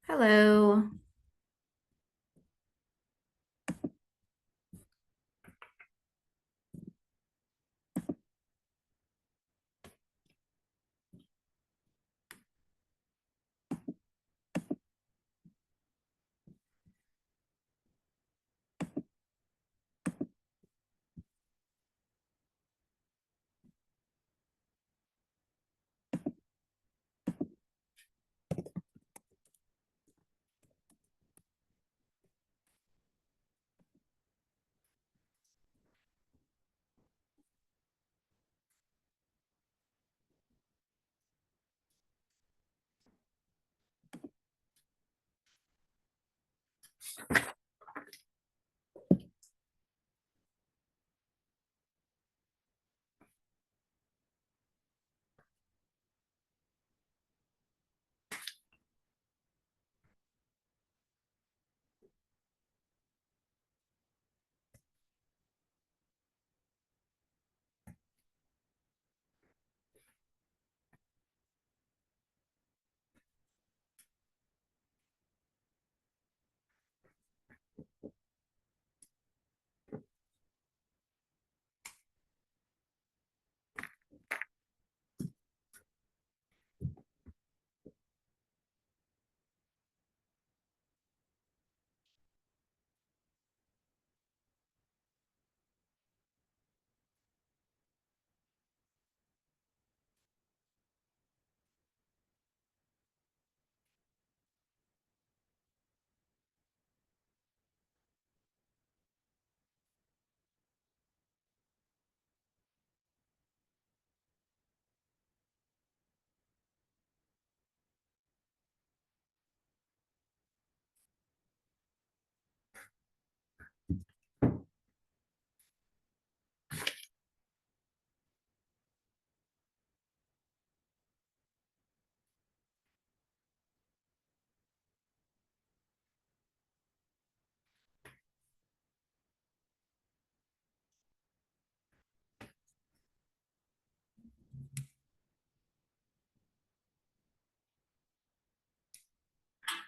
Hello.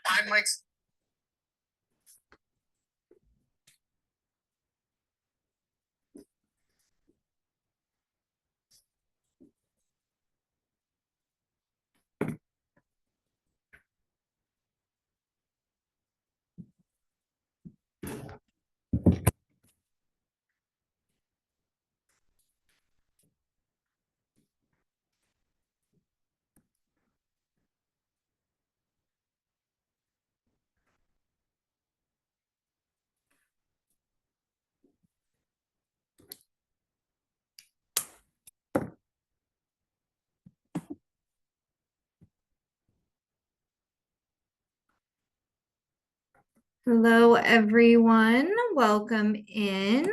I'm like, Hello, everyone. Welcome in.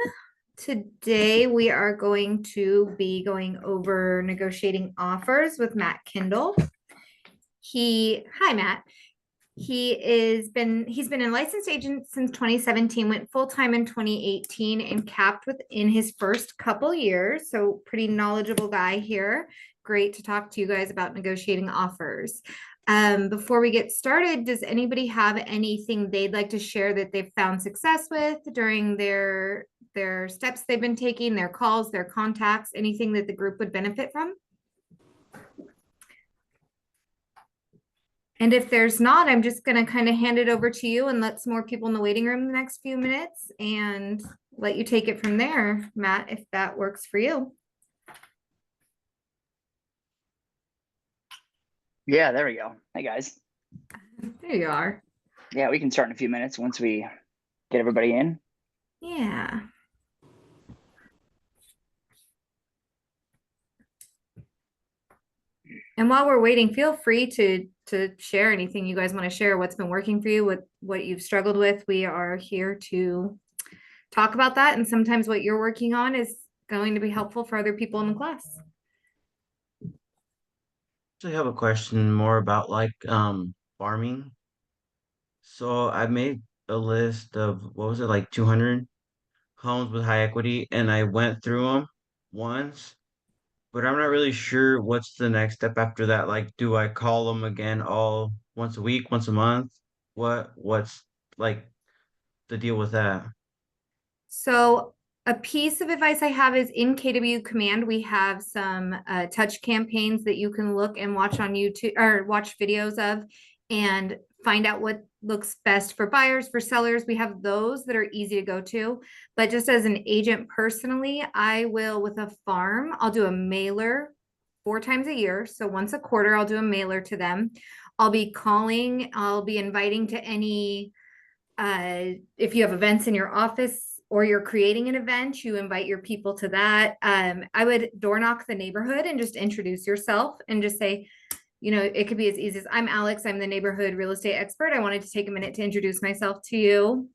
Today, we are going to be going over negotiating offers with Matt Kindle. Hi, Matt. He's been a licensed agent since 2017, went full-time in 2018 and capped within his first couple years. So pretty knowledgeable guy here. Great to talk to you guys about negotiating offers. Before we get started, does anybody have anything they'd like to share that they've found success with during their steps they've been taking, their calls, their contacts, anything that the group would benefit from? And if there's not, I'm just going to kind of hand it over to you and let some more people in the waiting room the next few minutes and let you take it from there, Matt, if that works for you. yeah, there we go. Hey guys. There you are. Yeah, we can start in a few minutes once we get everybody in. Yeah. And while we're waiting, feel free to share anything you guys want to share, what's been working for you, what you've struggled with. We are here to talk about that. And sometimes what you're working on is going to be helpful for other people in the class. Actually have a question more about farming. So I made a list of what was it, like 200 homes with high equity, and I went through them once, but I'm not really sure what's the next step after that. Like, do I call them again all once a week, once a month? what's like the deal with that? So a piece of advice I have is in KW Command, we have some touch campaigns that you can look and watch on YouTube or watch videos of and find out what looks best for buyers, for sellers. We have those that are easy to go to. But just as an agent personally, I will with a farm, I'll do a mailer 4 times a year. So once a quarter, I'll do a mailer to them. I'll be calling, I'll be inviting to any if you have events in your office or you're creating an event, you invite your people to that. I would door knock the neighborhood and just introduce yourself and just say, it could be as easy as I'm Alex, I'm the neighborhood real estate expert. I wanted to take a minute to introduce myself to you.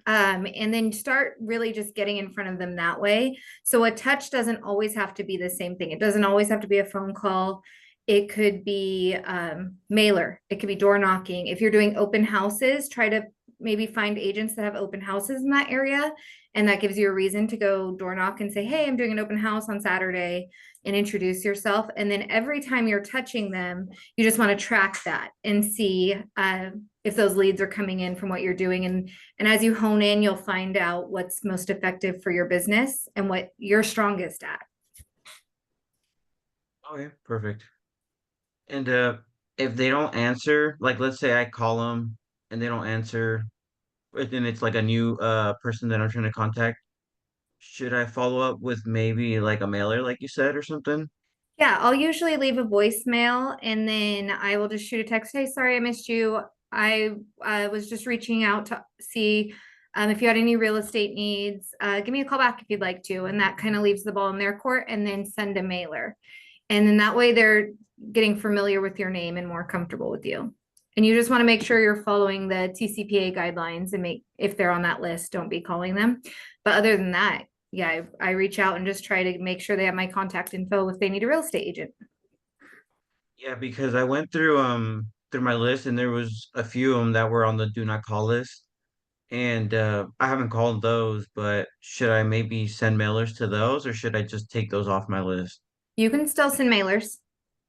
And then start really just getting in front of them that way. So a touch doesn't always have to be the same thing. It doesn't always have to be a phone call. It could be mailer. It could be door knocking. If you're doing open houses, try to maybe find agents that have open houses in that area. And that gives you a reason to go door knock and say, hey, I'm doing an open house on Saturday, and introduce yourself. And then every time you're touching them, you just want to track that and see if those leads are coming in from what you're doing. And as you hone in, you'll find out what's most effective for your business and what you're strongest at. Okay, perfect. And if they don't answer, like let's say I call them and they don't answer, but then it's like a new person that I'm trying to contact, should I follow up with maybe like a mailer, like you said, or something? Yeah, I'll usually leave a voicemail and then I will just shoot a text. Hey, sorry I missed you. I was just reaching out to see if you had any real estate needs. Give me a call back if you'd like to. And that kind of leaves the ball in their court, and then send a mailer. And then that way they're getting familiar with your name and more comfortable with you. And you just want to make sure you're following the TCPA guidelines and if they're on that list, don't be calling them. But other than that, yeah, I reach out and just try to make sure they have my contact info if they need a real estate agent. Yeah, because I went through my list and there was a few of them that were on the do not call list. And I haven't called those, but should I maybe send mailers to those or should I just take those off my list? You can still send mailers.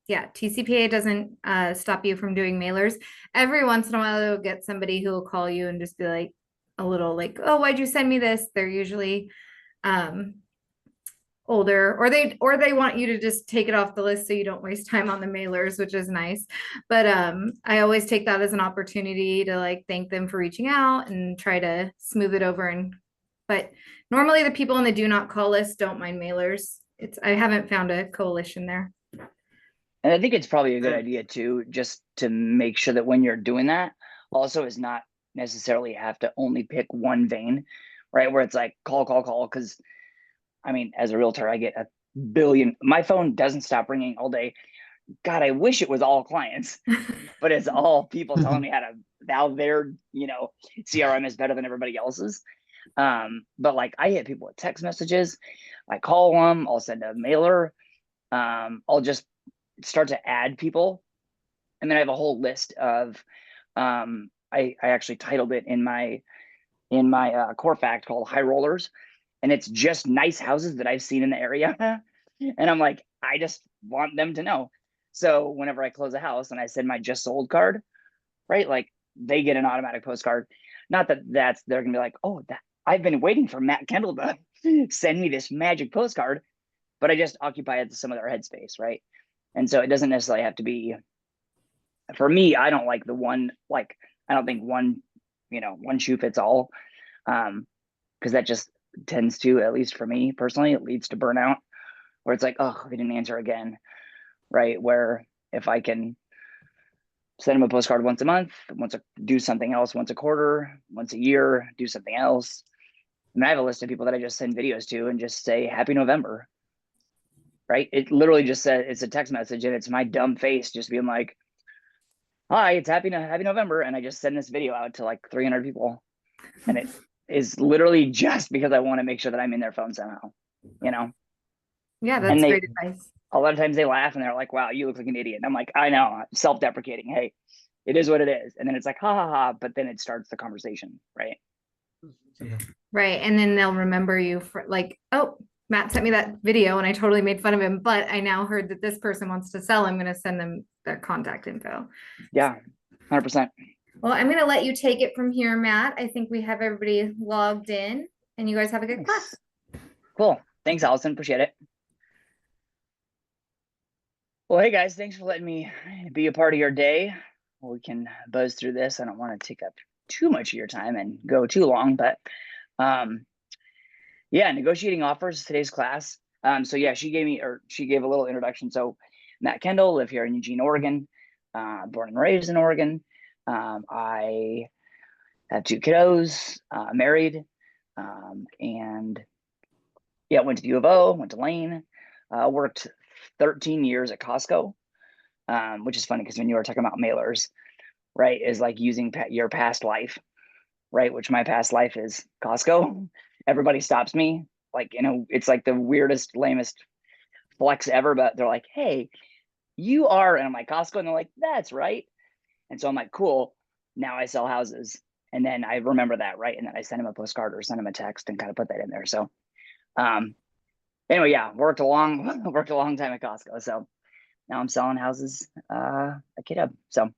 Yeah, TCPA doesn't stop you from doing mailers. Every once in a while, you'll get somebody who will call you and just be like a little like, oh, why'd you send me this? They're usually um older, or they want you to just take it off the list so you don't waste time on the mailers, which is nice. But I always take that as an opportunity to like thank them for reaching out and try to smooth it over. And but normally the people on the do not call list don't mind mailers. I haven't found a coalition there. And I think it's probably a good Yeah. idea too, just to make sure that when you're doing that, also is not necessarily have to only pick one vein, right? Where it's like call, call, call. Because I mean, as a realtor, I get a billion. My phone doesn't stop ringing all day. God, I wish it was all clients, but it's all people telling me how their CRM is better than everybody else's. But like I hit people with text messages, I call them, I'll send a mailer, I'll just start to add people, and then I have a whole list of I actually titled it in my core fact called High Rollers, and it's just nice houses that I've seen in the area. And I'm like, I just want them to know. So whenever I close a house and I send my just sold card, right, like they get an automatic postcard. Not that they're gonna be like, oh, I've been waiting for Matt Kendall to send me this magic postcard, but I just occupy some of their headspace, right? And so it doesn't necessarily have to be, for me, I don't like I don't think one shoe fits all. Because that just tends to, at least for me personally, it leads to burnout, where it's like, oh, they didn't answer again, right? Where if I can send them a postcard once a month, do something else once a quarter, once a year, do something else. And I have a list of people that I just send videos to and just say Happy November, right? It literally just says, it's a text message and it's my dumb face just being like, hi, it's Happy November. And I just send this video out to like 300 people. And it is literally just because I want to make sure that I'm in their phone somehow, Yeah, that's And great advice. a lot of times they laugh and they're like, wow, you look like an idiot. And I'm like, I know, self-deprecating. Hey, it is what it is. And then it's like, ha ha ha. But then it starts the conversation, right? Yeah. Right. And then they'll remember you for like, oh, Matt sent me that video and I totally made fun of him, but I now heard that this person wants to sell. I'm going to send them their contact info. Yeah, 100%. Well, I'm gonna let you take it from here, Matt. I think we have everybody logged in and you guys have a good class. Nice. Cool. Thanks, Allison. Appreciate it. Well, hey guys, thanks for letting me be a part of your day. We can buzz through this. I don't want to take up too much of your time and go too long, but yeah, negotiating offers, today's class. So yeah, she gave a little introduction. So Matt Kendall, live here in Eugene, Oregon, born and raised in Oregon. I have 2 kiddos, married, and yeah, went to the U of O, went to Lane, worked 13 years at Costco, which is funny because when you were talking about mailers, right, is like using your past life, right, which my past life is Costco. Everybody stops me, like, you know, it's like the weirdest, lamest flex ever, but they're like, hey, you are, and I'm like, Costco, and they're like, that's right. And so I'm like, cool, now I sell houses. And then I remember that, right? And then I send him a postcard or send him a text and kind of put that in there. So anyway, yeah, worked a long time at Costco. So now I'm selling houses at KidHub. So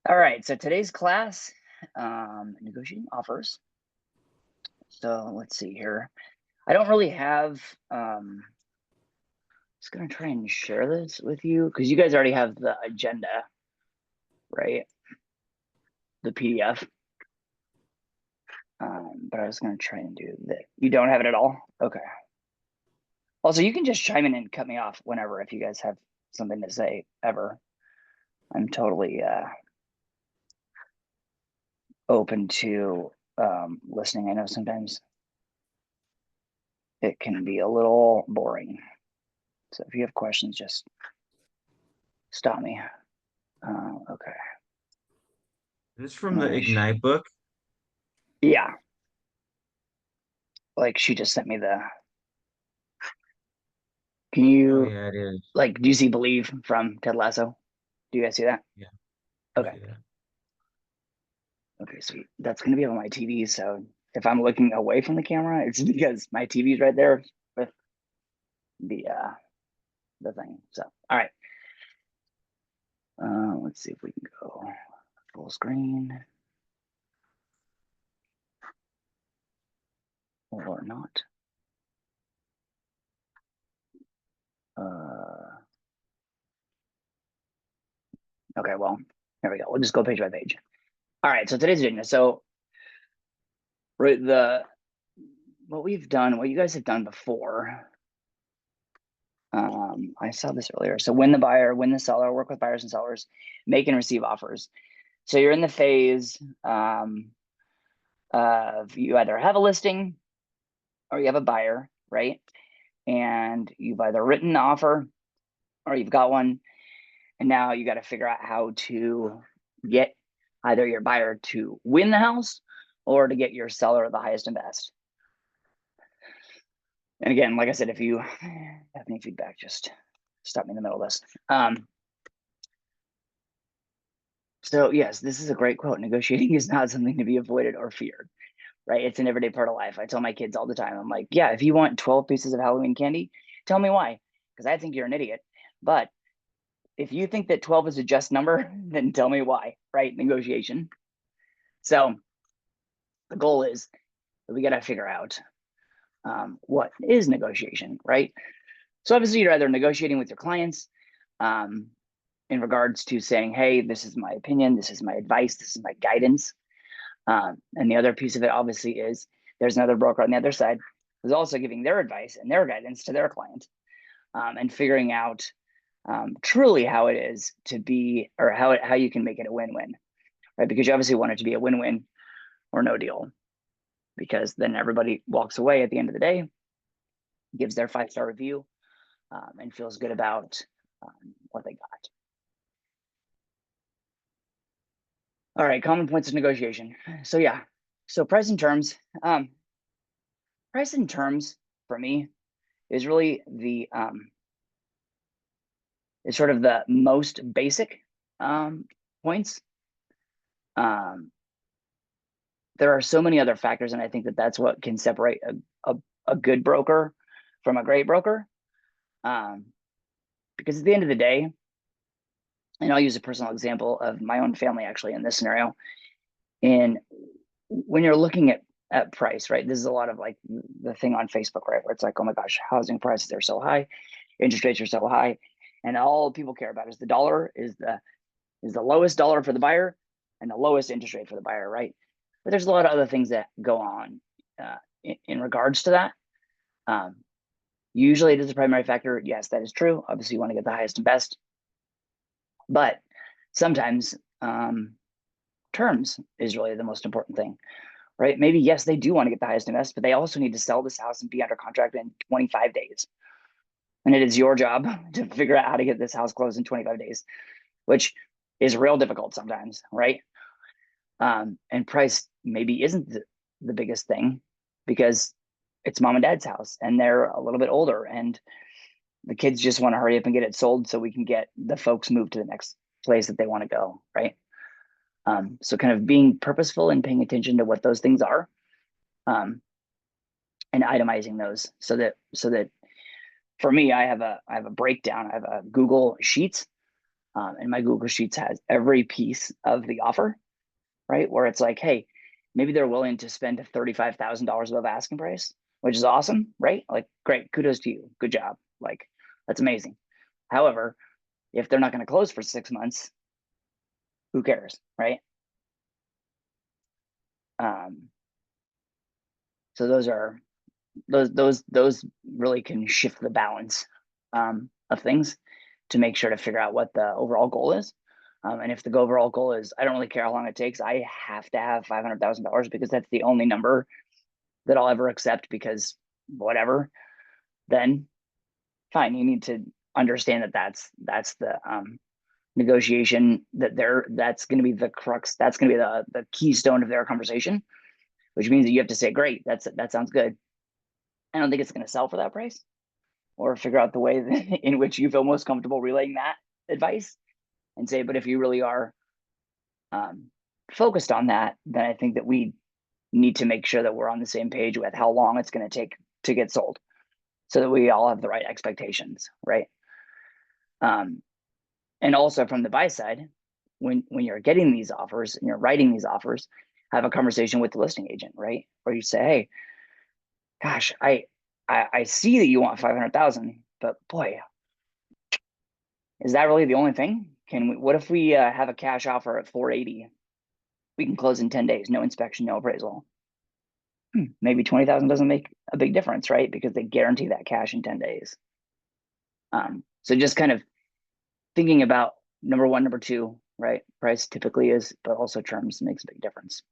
all right, so today's class, negotiating offers. So let's see here. I don't really have just gonna try and share this with you because you guys already have the agenda, right? The PDF. But I was gonna try and do that. You don't have it at all? Okay. Also, you can just chime in and cut me off whenever if you guys have something to say ever. I'm totally open to listening. I know sometimes it can be a little boring. So if you have questions, just stop me. Okay. This is from the Ignite book. Yeah. Like she just sent me the. Can Oh you yeah, it is. like? Do you see Believe from Ted Lasso? Do you guys see that? Yeah. I Okay. see that. Okay, sweet. That's gonna be on my TV. So if I'm looking away from the camera, it's because my TV's right there with the thing. So all right. Let's see if we can go full screen or not. Okay, well, here we go. We'll just go page by page. All right, so today's agenda. So right, what we've done, what you guys have done before. I saw this earlier. So win the buyer, win the seller, work with buyers and sellers, make and receive offers. So you're in the phase of you either have a listing or you have a buyer, right? And you've either written an offer or you've got one. And now you got to figure out how to get either your buyer to win the house or to get your seller the highest and best. And again, like I said, if you have any feedback, just stop me in the middle of this. So yes, this is a great quote. Negotiating is not something to be avoided or feared, right? It's an everyday part of life. I tell my kids all the time, I'm like, yeah, if you want 12 pieces of Halloween candy, tell me why, because I think you're an idiot. But if you think that 12 is a just number, then tell me why, right? Negotiation. So the goal is that we got to figure out what is negotiation, right? So obviously you're either negotiating with your clients in regards to saying, hey, this is my opinion, this is my advice, this is my guidance. And the other piece of it obviously is there's another broker on the other side who's also giving their advice and their guidance to their client and figuring out truly how it is to be, or how you can make it a win-win, right? Because you obviously want it to be a win-win or no deal, because then everybody walks away at the end of the day, gives their 5-star review, and feels good about what they got. All right, common points of negotiation. So yeah, so price and terms. Price and terms for me is really the is sort of the most basic points. There are so many other factors, and I think that that's what can separate a good broker from a great broker. Because at the end of the day, And I'll use a personal example of my own family actually in this scenario. And when you're looking at price, right? This is a lot of like the thing on Facebook, right? Where it's like, oh my gosh, housing prices are so high, interest rates are so high, and all people care about is the dollar is the lowest dollar for the buyer and the lowest interest rate for the buyer, right? But there's a lot of other things that go on in regards to that. Usually it is a primary factor. Yes, that is true. Obviously, you want to get the highest and best, but sometimes terms is really the most important thing, right? Maybe, yes, they do want to get the highest and best, but they also need to sell this house and be under contract in 25 days. And it is your job to figure out how to get this house closed in 25 days, which is real difficult sometimes, right? And price maybe isn't the biggest thing because it's mom and dad's house and they're a little bit older and the kids just want to hurry up and get it sold so we can get the folks moved to the next place that they want to go, right? So kind of being purposeful and paying attention to what those things are, and itemizing those so that for me, I have a breakdown. I have a Google Sheets, and my Google Sheets has every piece of the offer, right? Where it's like, hey, maybe they're willing to spend $35,000 above asking price, which is awesome, right? Like, great, kudos to you, good job, like that's amazing. However, if they're not going to close for 6 months, who cares, right? So those really can shift the balance of things to make sure to figure out what the overall goal is. And if the overall goal is, I don't really care how long it takes, I have to have $500,000 because that's the only number that I'll ever accept because whatever, then fine. You need to understand that that's the negotiation that's going to be the crux. That's going to be the keystone of their conversation, which means that you have to say, great, that sounds good. I don't think it's going to sell for that price, or figure out the way in which you feel most comfortable relaying that advice and say, but if you really are focused on that, then I think that we need to make sure that we're on the same page with how long it's going to take to get sold so that we all have the right expectations, right? And also from the buy side, when you're getting these offers and you're writing these offers, have a conversation with the listing agent, right? Where you say, hey, gosh, I see that you want 500,000, but boy, is that really the only thing? What if we have a cash offer at 480? We can close in 10 days, no inspection, no appraisal. Maybe 20,000 doesn't make a big difference, right? Because they guarantee that cash in 10 days. So just kind of thinking about number one, number two, right? Price typically is, but also terms makes a big difference.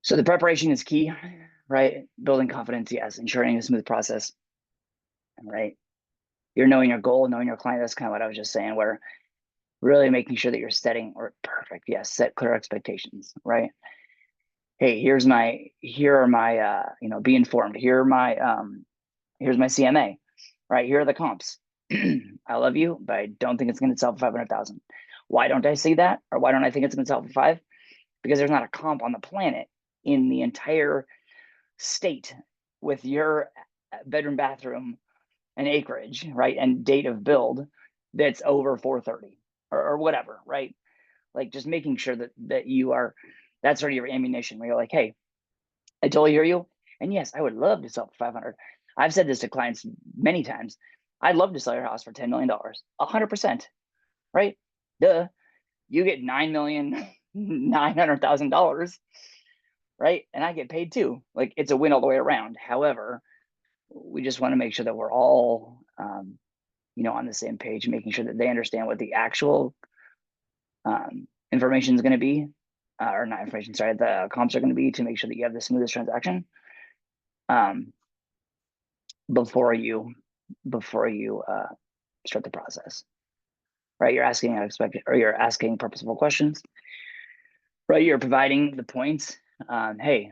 So the preparation is key, right? Building confidence, yes. Ensuring a smooth process, right? You're knowing your goal, knowing your client. That's kind of what I was just saying, where really making sure that you're setting, or perfect, yes, set clear expectations, right? Hey, here are my, be informed. Here's my CMA, right? Here are the comps. I love you, but I don't think it's going to sell for 500,000. Why don't I see that? Or why don't I think it's going to sell for 5? Because there's not a comp on the planet in the entire state with your bedroom, bathroom, and acreage, right? And date of build that's over 430 or whatever, right? Like just making sure that you are, that's sort of your ammunition where you're like, hey, I totally hear you. And yes, I would love to sell for 500. I've said this to clients many times. I'd love to sell your house for $10 million, 100%, right? Duh. You get $9,900,000, right? And I get paid too. Like it's a win all the way around. However, we just want to make sure that we're all, on the same page, making sure that they understand what the actual information is going to be, or not information, sorry, the comps are going to be, to make sure that you have the smoothest transaction before you start the process, right? You're asking unexpected, or you're asking purposeful questions, right? You're providing the points. Hey,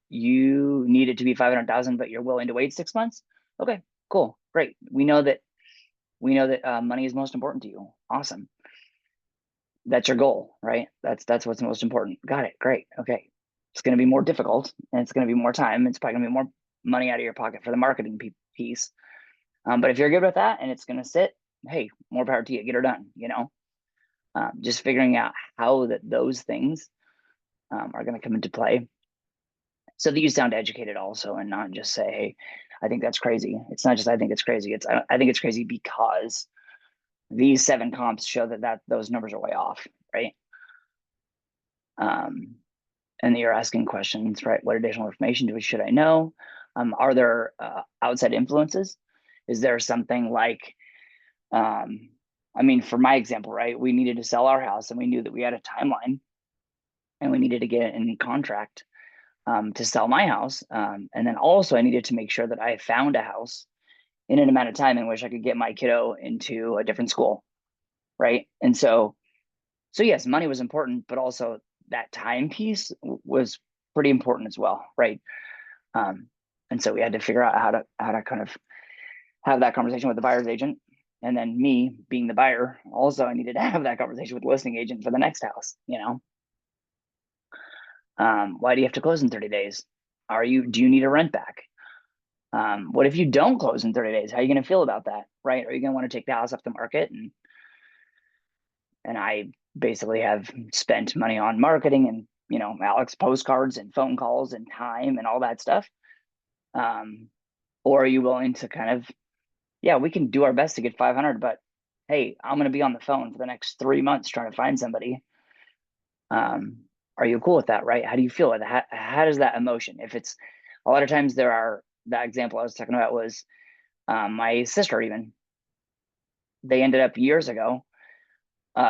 you need it to be 500,000, but you're willing to wait 6 months. Okay, cool, great. We know that money is most important to you. Awesome. That's your goal, right? That's what's most important. Got it. Great. Okay. It's going to be more difficult and it's going to be more time. It's probably going to be more money out of your pocket for the marketing piece. But if you're good with that and it's going to sit, hey, more power to you, get her done, just figuring out how those things are going to come into play so that you sound educated also, and not just say, hey, I think that's crazy. It's not just I think it's crazy. It's I think it's crazy because these 7 comps show that those numbers are way off, right? And you're asking questions, right? What additional information should I know? Are there outside influences? Is there something like, I mean, for my example, right? We needed to sell our house, and we knew that we had a timeline, and we needed to get it in contract to sell my house. And then also I needed to make sure that I found a house in an amount of time in which I could get my kiddo into a different school, right? And so yes, money was important, but also that time piece was pretty important as well, right? And so we had to figure out how to kind of have that conversation with the buyer's agent. And then me being the buyer, also I needed to have that conversation with the listing agent for the next house, why do you have to close in 30 days? Do you need a rent back? What if you don't close in 30 days? How are you going to feel about that? Right? Are you going to want to take the house off the market? And I basically have spent money on marketing and, Alex postcards and phone calls and time and all that stuff. Or are you willing to kind of, yeah, we can do our best to get 500, but hey, I'm going to be on the phone for the next 3 months trying to find somebody. Are you cool with that? Right? How do you feel? How does that emotion? If it's a lot of times that example I was talking about was my sister, even they ended up years ago,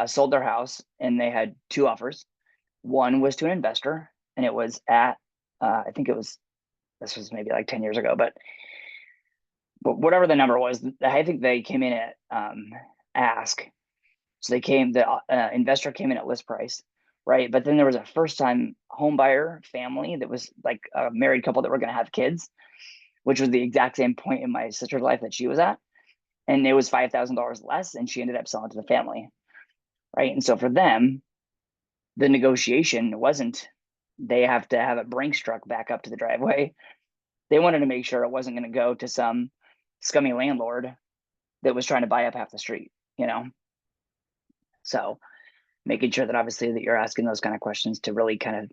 sold their house, and they had 2 offers. One was to an investor, and it was at, I think this was maybe like 10 years ago, but whatever the number was, I think they came in at ask. So the investor came in at list price, right? But then there was a first-time home buyer family that was like a married couple that were going to have kids, which was the exact same point in my sister's life that she was at. And it was $5,000 less, and she ended up selling to the family, right? And so for them, the negotiation wasn't they have to have a Brinks truck back up to the driveway. They wanted to make sure it wasn't going to go to some scummy landlord that was trying to buy up half the street, So making sure that obviously that you're asking those kind of questions to really kind of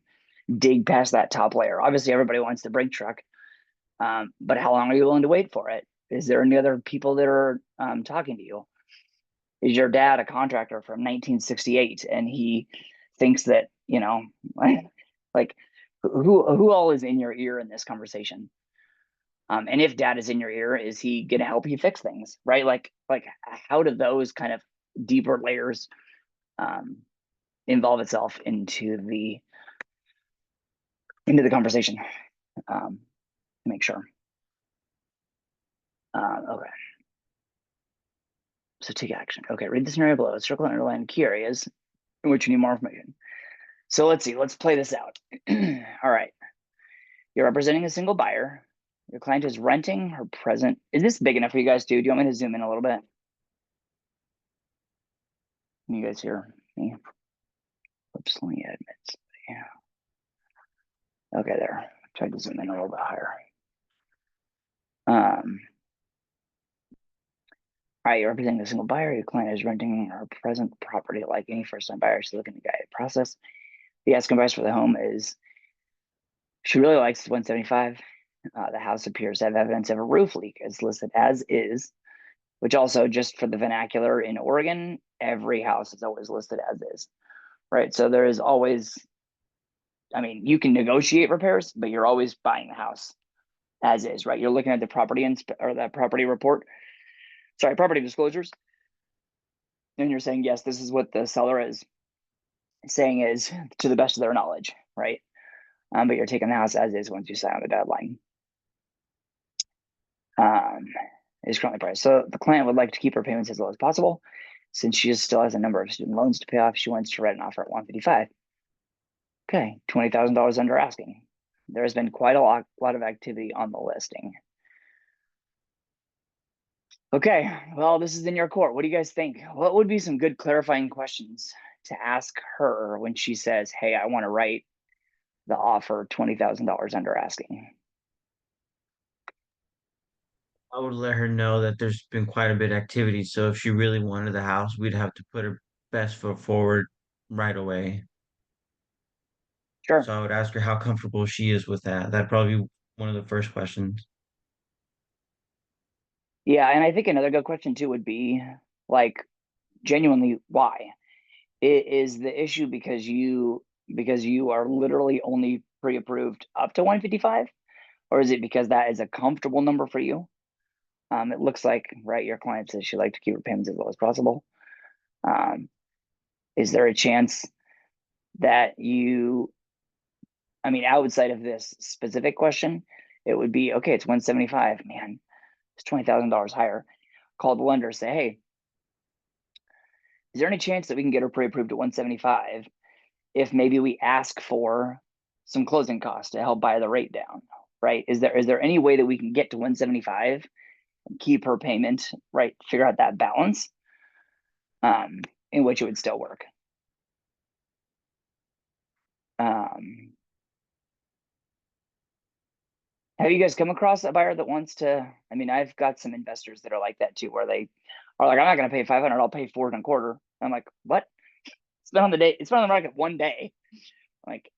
dig past that top layer. Obviously, everybody wants the Brink truck, but how long are you willing to wait for it? Is there any other people that are talking to you? Is your dad a contractor from 1968 and he thinks that, like who all is in your ear in this conversation? And if dad is in your ear, is he going to help you fix things, right? Like how do those kind of deeper layers involve itself into the conversation to make sure. Okay. So take action. Okay, read the scenario below. Circle and underline key areas in which you need more information. So let's see. Let's play this out. All right. You're representing a single buyer. Your client is renting her present. Is this big enough for you guys too? Do you want me to zoom in a little bit? Can you guys hear me? Oops, let me admit. Yeah. Okay, there. Tried to zoom in a little bit higher. All right, you're representing a single buyer. Your client is renting her present property like any first-time buyer. She's looking to guide the process. The asking price for the home is, she really likes 175. The house appears to have evidence of a roof leak. It's listed as is, which also, just for the vernacular in Oregon, every house is always listed as is, right? So there is always, I mean, you can negotiate repairs, but you're always buying the house as is, right? You're looking at the property or that property report, property disclosures, and you're saying, yes, this is what the seller is saying is to the best of their knowledge, right? But you're taking the house as is once you sign on the deadline. Is currently priced. So the client would like to keep her payments as low as possible. Since she still has a number of student loans to pay off, she wants to write an offer at 155. Okay, $20,000 under asking. There has been quite a lot of activity on the listing. Okay, well, this is in your court. What do you guys think? What would be some good clarifying questions to ask her when she says, hey, I want to write the offer $20,000 under asking? I would let her know that there's been quite a bit of activity. So if she really wanted the house, we'd have to put her best foot forward right away. Sure. So I would ask her how comfortable she is with that. That'd probably be one of the first questions. Yeah, and I think another good question too would be like genuinely why? Is the issue because you are literally only pre-approved up to 155? Or is it because that is a comfortable number for you? It looks like, right, your client says she'd like to keep her payments as low as possible. Is there a chance that I mean, outside of this specific question, it would be, okay, it's 175, man, it's $20,000 higher. Call the lender, say, hey, is there any chance that we can get her pre-approved at 175 if maybe we ask for some closing costs to help buy the rate down, right? Is there any way that we can get to 175 and keep her payment, right? Figure out that balance, in which it would still work. Have you guys come across a buyer that wants to? I mean, I've got some investors that are like that too, where they are like, I'm not going to pay 500, I'll pay 4.25. I'm like, what? It's been on the market one day. Like,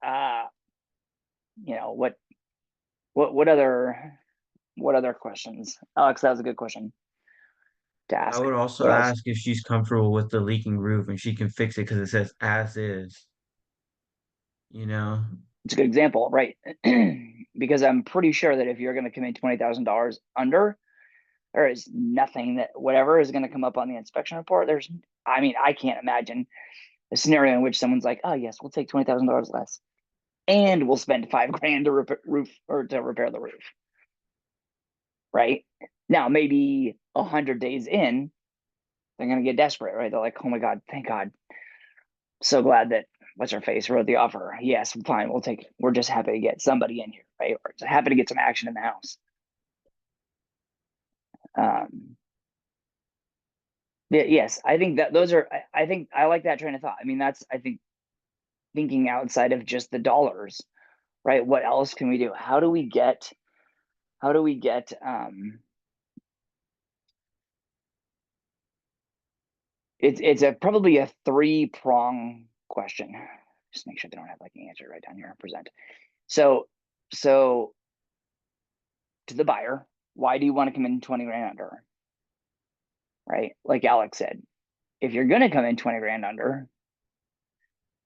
what other questions? Alex, that was a good question to I ask. would also What else? ask if she's comfortable with the leaking roof and she can fix it because it says as is, you know? It's a good example, right? Because I'm pretty sure that if you're going to come in $20,000 under, there is nothing that whatever is going to come up on the inspection report. I mean, I can't imagine a scenario in which someone's like, oh yes, we'll take $20,000 less, and we'll spend $5,000 to repair the roof. Right now, maybe 100 days in, they're going to get desperate, right? They're like, oh my God, thank God. So glad that what's her face wrote the offer. Yes, fine, we'll take it. We're just happy to get somebody in here, right? Or just happy to get some action in the house. Yes, I think that I think I like that train of thought. I mean, that's, I think, thinking outside of just the dollars, right? What else can we do? How do we get it's probably a 3-prong question. Just make sure they don't have like an answer right down here and present. So to the buyer, why do you want to come in 20 grand under? Right? Like Alex said, if you're going to come in 20 grand under,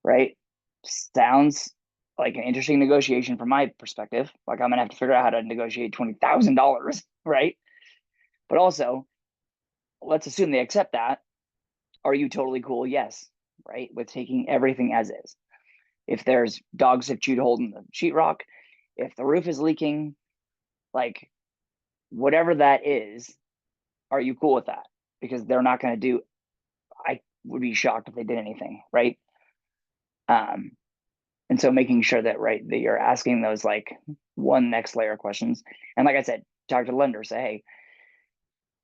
right? Sounds like an interesting negotiation from my perspective. Like I'm going to have to figure out how to negotiate $20,000, right? But also, let's assume they accept that. Are you totally cool? Yes, right? With taking everything as is. If there's dogs have chewed a hole in the sheetrock, if the roof is leaking, like whatever that is, are you cool with that? Because they're not going to do, I would be shocked if they did anything, right? And so making sure that, right, that you're asking those like one next layer questions. And like I said, talk to the lender, say, hey,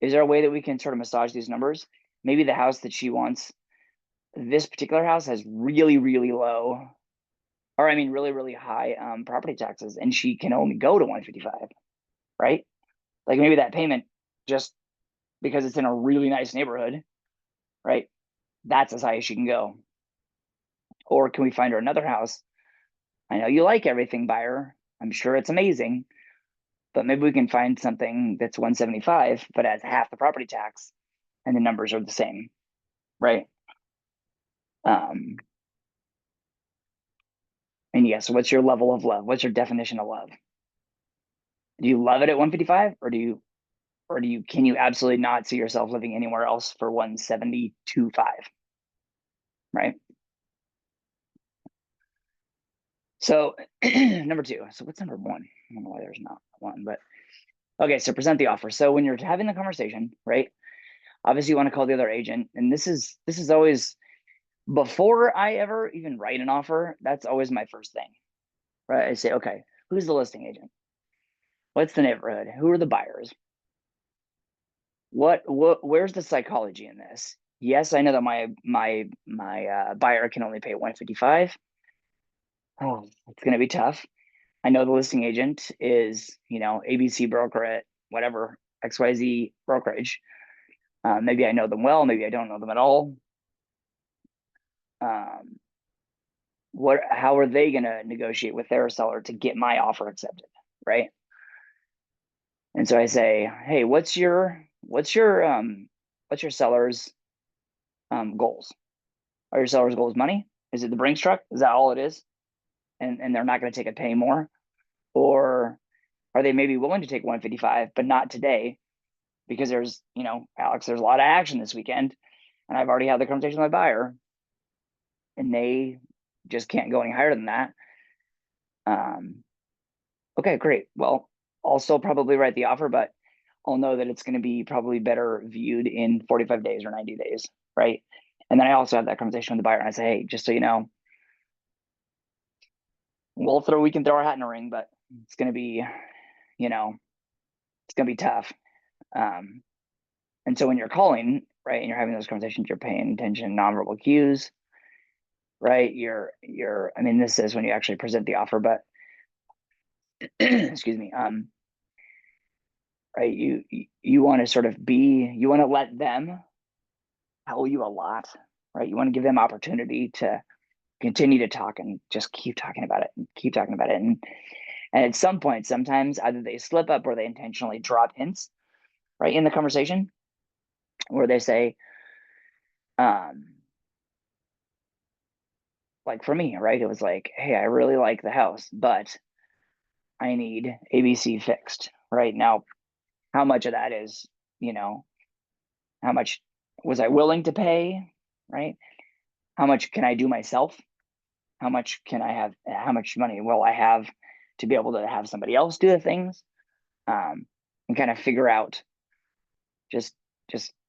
is there a way that we can sort of massage these numbers? Maybe the house that she wants, this particular house has really, really low, or I mean, really, really high property taxes, and she can only go to 155, right? Like maybe that payment, just because it's in a really nice neighborhood, right? That's as high as she can go. Or can we find her another house? I know you like everything, buyer. I'm sure it's amazing, but maybe we can find something that's 175, but has half the property tax, and the numbers are the same, right? And yes, what's your level of love? What's your definition of love? Do you love it at 155, or can you absolutely not see yourself living anywhere else for 172.5, right? So number 2. So what's number 1? I don't know why there's not 1, but okay. So present the offer. So when you're having the conversation, right? Obviously, you want to call the other agent, and this is always, before I ever even write an offer, that's always my first thing, right? I say, okay, who's the listing agent? What's the neighborhood? Who are the buyers? Where's the psychology in this? Yes, I know that my buyer can only pay 155. Oh, it's going to be tough. I know the listing agent is, ABC broker at whatever XYZ brokerage. Maybe I know them well, maybe I don't know them at all. How are they going to negotiate with their seller to get my offer accepted, right? And so I say, hey, what's your seller's goals? Are your seller's goals money? Is it the Brinks truck? Is that all it is? And they're not going to take a penny more? Or are they maybe willing to take 155, but not today? Because there's, Alex, there's a lot of action this weekend, and I've already had the conversation with my buyer, and they just can't go any higher than that. Okay, great. Well, I'll still probably write the offer, but I'll know that it's going to be probably better viewed in 45 days or 90 days, right? And then I also have that conversation with the buyer, and I say, hey, just so you know, we can throw our hat in a ring, but it's going to be, it's going to be tough. And so when you're calling, right, and you're having those conversations, you're paying attention to nonverbal cues, right? I mean, this is when you actually present the offer, but excuse me, right? You want to sort of you want to let them tell you a lot, right? You want to give them opportunity to continue to talk and just keep talking about it and keep talking about it. And at some point, sometimes either they slip up or they intentionally drop hints, right, in the conversation where they say, like for me, right, it was like, hey, I really like the house, but I need ABC fixed right now. How much of that is, how much was I willing to pay, right? How much can I do myself? How much money will I have to be able to have somebody else do the things? And kind of figure out, just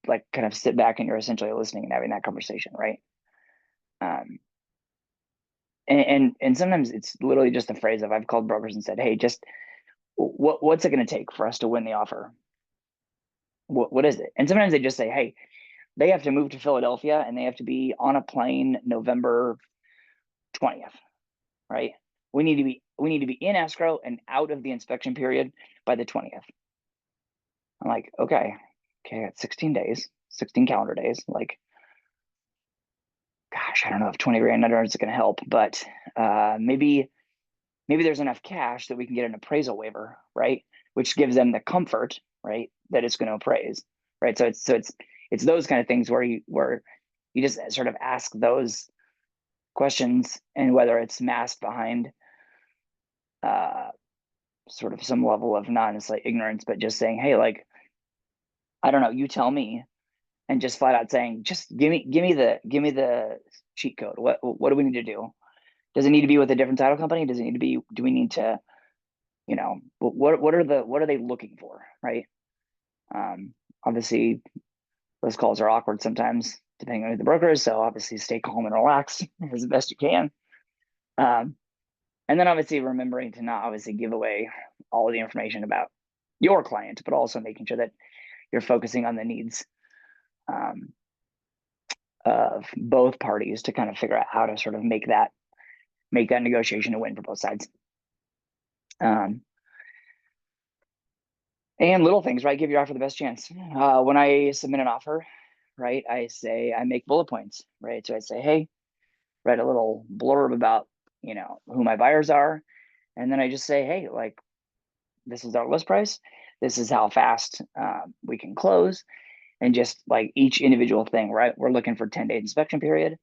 like kind of sit back and you're essentially listening and having that conversation, right? And sometimes it's literally just a phrase of, I've called brokers and said, hey, just what's it going to take for us to win the offer? What is it? And sometimes they just say, hey, they have to move to Philadelphia and they have to be on a plane November 20th, right? We need to be in escrow and out of the inspection period by the 20th. I'm like, okay, I got 16 days, 16 calendar days. Like, gosh, I don't know if 20 grand under is going to help, but maybe there's enough cash that we can get an appraisal waiver, right? Which gives them the comfort, right, that it's going to appraise, right? So it's those kind of things where you just sort of ask those questions, and whether it's masked behind sort of some level of not necessarily ignorance, but just saying, hey, like, I don't know, you tell me, and just flat out saying, just give me the cheat code. What do we need to do? Does it need to be with a different title company? Does it need to be? Do we need to? What are they looking for, right? Obviously, those calls are awkward sometimes, depending on who the broker is. So obviously, stay calm and relax as the best you can. And then obviously remembering to not obviously give away all of the information about your client, but also making sure that you're focusing on the needs of both parties to kind of figure out how to sort of make that negotiation a win for both sides. And little things, right? Give your offer the best chance. When I submit an offer, right, I make bullet points, right? So I say, hey, write a little blurb about, who my buyers are. And then I just say, hey, like, this is our list price. This is how fast we can close. And just like each individual thing, right? We're looking for 10-day inspection period.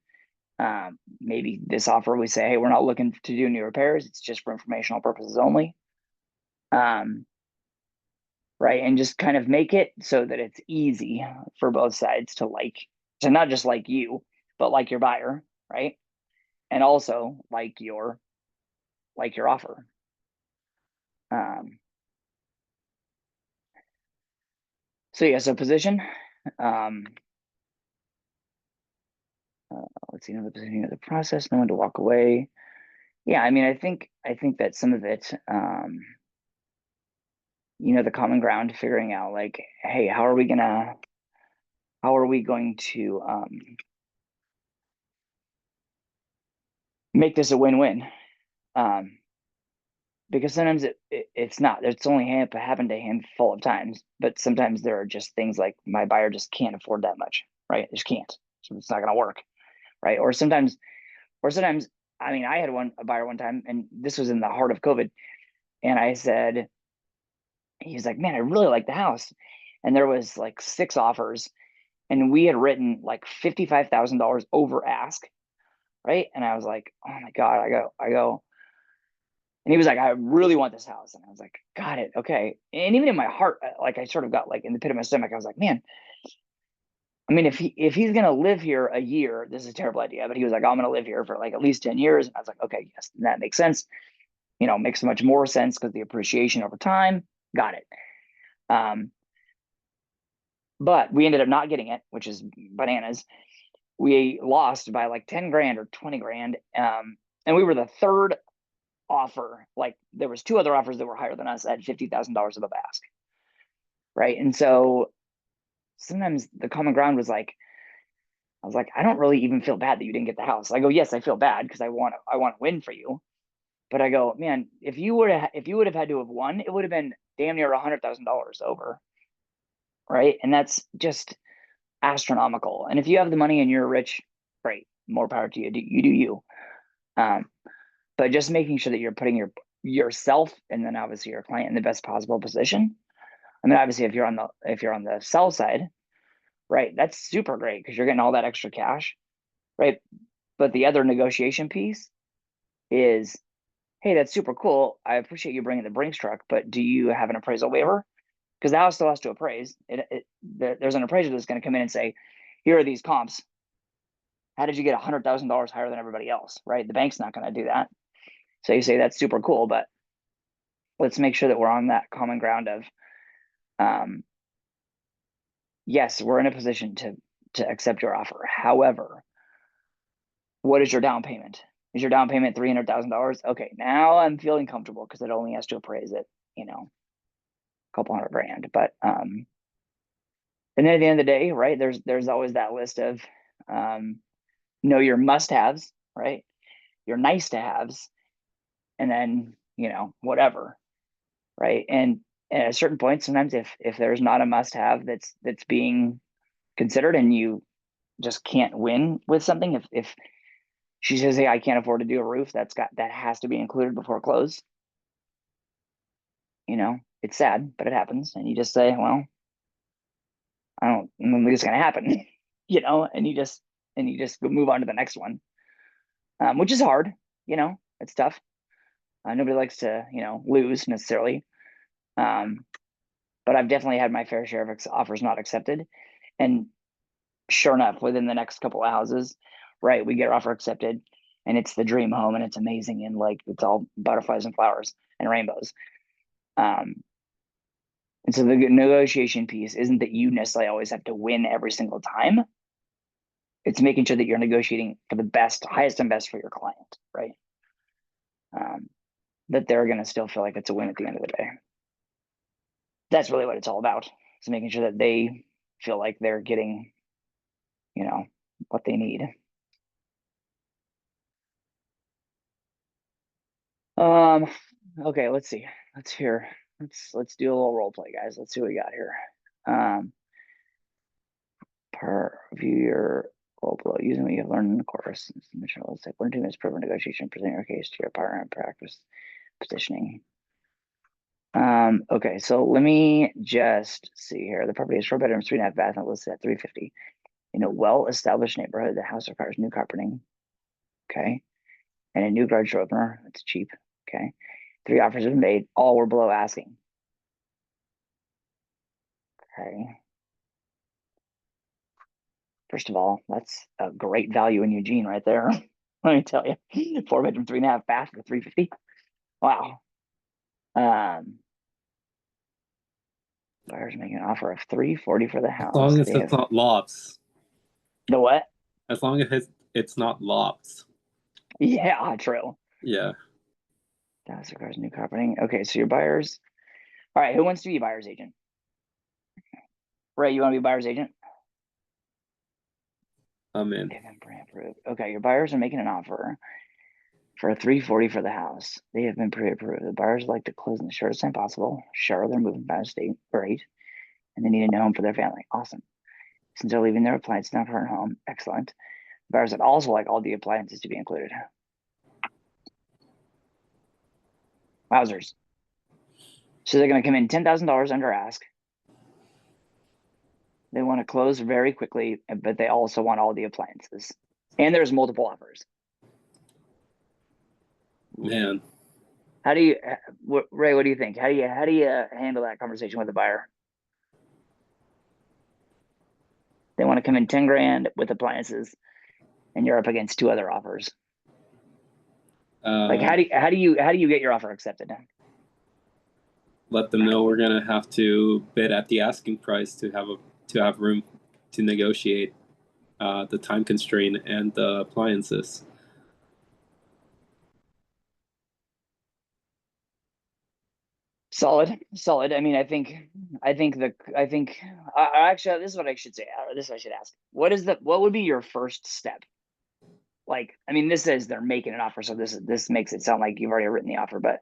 Maybe this offer, we say, hey, we're not looking to do any repairs. It's just for informational purposes only. Right. And just kind of make it so that it's easy for both sides to not just like you, but like your buyer, right? And also like your offer. So yeah, so position. Let's see, the positioning of the process, no one to walk away. Yeah, I mean, I think that some of it, the common ground, figuring out like, hey, how are we going to make this a win-win? because sometimes it's not. It's only happened a handful of times, but sometimes there are just things like my buyer just can't afford that much, right? Just can't. So it's not gonna work, right? Or sometimes, I mean, I had a buyer one time, and this was in the heart of COVID, and I said, he's like, man, I really like the house, and there was like 6 offers, and we had written like $55,000 over ask, right? And I was like, oh my god, I go. And he was like, I really want this house. And I was like, got it. Okay. And even in my heart, like I sort of got like in the pit of my stomach, I was like, man, I mean, if he's gonna live here a year, this is a terrible idea. But he was like, I'm gonna live here for like at least 10 years. And I was like, okay, yes, that makes sense. Makes much more sense because the appreciation over time. Got it. But we ended up not getting it, which is bananas. We lost by like 10 grand or 20 grand. And we were the third offer. Like there was 2 other offers that were higher than us at $50,000 above ask, right? And so sometimes the common ground was like, I was like, I don't really even feel bad that you didn't get the house. I go, yes, I feel bad because I want to win for you, but I go, man, if you would have had to have won, it would have been damn near $100,000 over, right? And that's just astronomical. And if you have the money and you're rich, great, more power to you. You do you. But just making sure that you're putting yourself and then obviously your client in the best possible position. I mean, obviously, if you're on the sell side, right, that's super great because you're getting all that extra cash, right? But the other negotiation piece is, hey, that's super cool. I appreciate you bringing the Brinks truck, but do you have an appraisal waiver? Because the house still has to appraise. There's an appraiser that's going to come in and say, here are these comps. How did you get $100,000 higher than everybody else, right? The bank's not going to do that. So you say that's super cool, but let's make sure that we're on that common ground of, yes, we're in a position to accept your offer. However, what is your down payment? Is your down payment $300,000? Okay, now I'm feeling comfortable because it only has to appraise it, a couple hundred grand. But and then at the end of the day, right? There's always that list of know your must-haves, right? Your nice to haves, and then whatever, right? And at a certain point, sometimes if there's not a must-have that's being considered and you just can't win with something, if she says, hey, I can't afford to do a roof, that has to be included before close. It's sad, but it happens. And you just say, well, I don't think it's gonna happen, and you just move on to the next one. Which is hard, it's tough. Nobody likes to, lose necessarily. But I've definitely had my fair share of offers not accepted. And sure enough, within the next couple of houses, right, we get our offer accepted and it's the dream home and it's amazing. And like, it's all butterflies and flowers and rainbows. And so the negotiation piece isn't that you necessarily always have to win every single time. It's making sure that you're negotiating for the best, highest and best for your client, right? That they're going to still feel like it's a win at the end of the day. That's really what it's all about. Is making sure that they feel like they're getting, what they need. Okay, let's see. Let's do a little role play, guys. Let's see what we got here. View your role play using what you've learned in the course. Let's take 1 or 2 minutes proven negotiation, present your case to your partner and practice positioning. Okay, so let me just see here. The property is 4 bedrooms, 3.5 baths, and listed at $350. In a well-established neighborhood, the house requires new carpeting. Okay. And a new garage door opener. It's cheap. Okay. 3 offers have been made. All were below asking. Okay. First of all, that's a great value in Eugene right there. Let me tell you. 4 bedroom, 3.5 bath for $350. Wow. Buyers making an offer of $340 for the house. As long as it's not lofts. The what? As long as it's not lofts. Yeah, true. Yeah. That requires new carpeting. Okay, so your buyers. All right, who wants to be a buyer's agent? Ray, you want to be a buyer's agent? I'm in. Okay, your buyers are making an offer for 340 for the house. They have been pre-approved. The buyers like to close in the shortest time possible. Sure, they're moving out of state. Great. And they need a new home for their family. Awesome. Since they're leaving their appliance not for a home. Excellent. Buyers would also like all the appliances to be included. Wowzers. So they're going to come in $10,000 under ask. They want to close very quickly, but they also want all the appliances. And there's multiple offers. Man, How do you, Ray? What do you think? How do you handle that conversation with the buyer? They want to come in 10 grand with appliances, and you're up against 2 other offers. Like how do you get your offer accepted? let them know we're gonna have to bid at the asking price to have room to negotiate the time constraint and the appliances. Solid. I mean, I think actually, this is what I should say. This I should ask. What would be your first step? Like, I mean, this says they're making an offer, so this makes it sound like you've already written the offer, but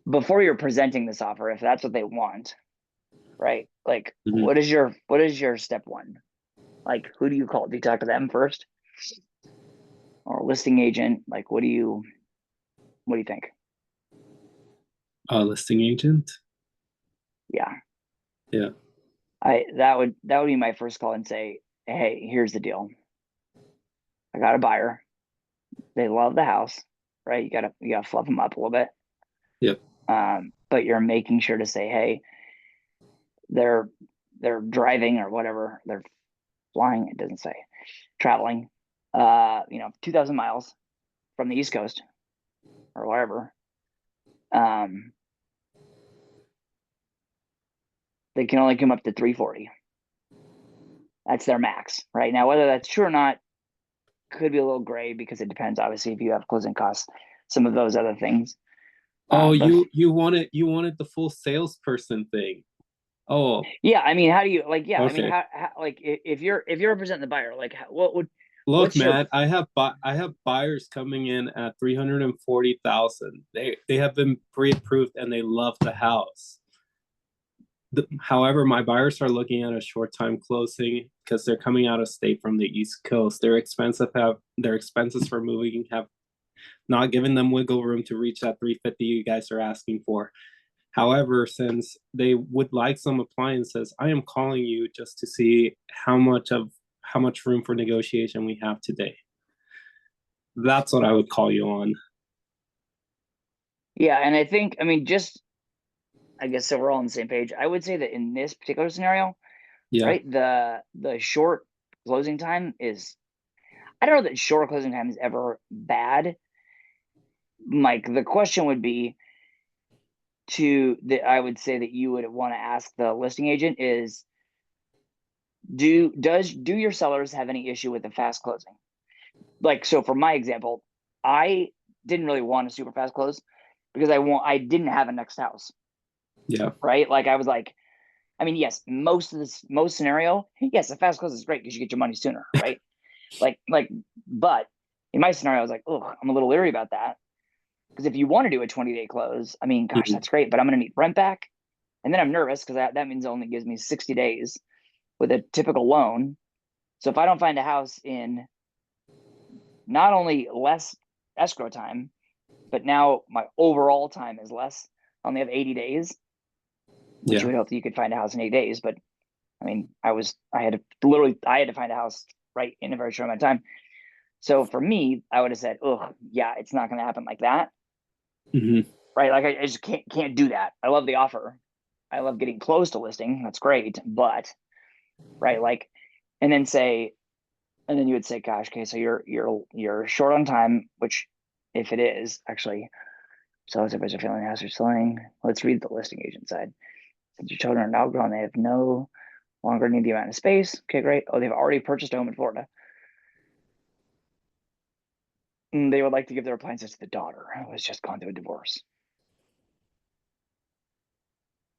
before you're presenting this offer, if that's what they want, right? Like, Mhm. what is your step one? Like, who do you call? Do you talk to them first? Or a listing agent? Like, what do you think? Listing agent. Yeah. Yeah. That would be my first call and say, hey, here's the deal. I got a buyer. They love the house, right? You gotta fluff them up a little bit. Yep. But you're making sure to say, hey, they're driving or whatever, they're flying, it doesn't say, traveling, 2,000 miles from the East Coast or wherever. They can only come up to 340. That's their max right now. Whether that's true or not could be a little gray because it depends, obviously, if you have closing costs, some of those other things. Oh, But you wanted the full salesperson thing. Oh, yeah, I mean, how do you like? Yeah, I mean, okay. how like if you're representing the buyer, like what would Look, what's your- Matt, I have buyers coming in at 340,000. They have been pre-approved and they love the house. However, my buyers are looking at a short time closing because they're coming out of state from the East Coast. Their expenses for moving have not given them wiggle room to reach that 350 you guys are asking for. However, since they would like some appliances, I am calling you just to see how much room for negotiation we have today. That's what I would call you on. Yeah, and I think, I mean, I guess so we're all on the same page. I would say that in this particular scenario, Yeah. right, the short closing time is, I don't know that short closing time is ever bad. Mike, the question would be I would say that you would want to ask the listing agent is, do your sellers have any issue with the fast closing? Like, so for my example, I didn't really want a super fast close because I didn't have a next house. Yeah. Right. Like I was like, I mean, yes, most scenario, yes, a fast close is great because you get your money sooner, right? but in my scenario, I was like, oh, I'm a little leery about that. Because if you want to do a 20-day close, I mean, gosh, that's great, but I'm going to need rent back. And then I'm nervous because that means it only gives me 60 days with a typical loan. So if I don't find a house in not only less escrow time, but now my overall time is less, I only have 80 days, which you would hope that you could find a house in 8 days. But I mean, I had to find a house right in a very short amount of time. So for me, I would have said, oh yeah, it's not going to happen like that. Mm-hmm. Right. Like I just can't do that. I love the offer. I love getting close to listing. That's great. But right. Like, and then you would say, gosh, okay, so you're short on time, which if it is actually, sellers are feeling the house are selling. Let's read the listing agent side. Since your children are now grown, they have no longer need the amount of space. Okay, great. Oh, they've already purchased a home in Florida. They would like to give their appliances to the daughter who has just gone through a divorce.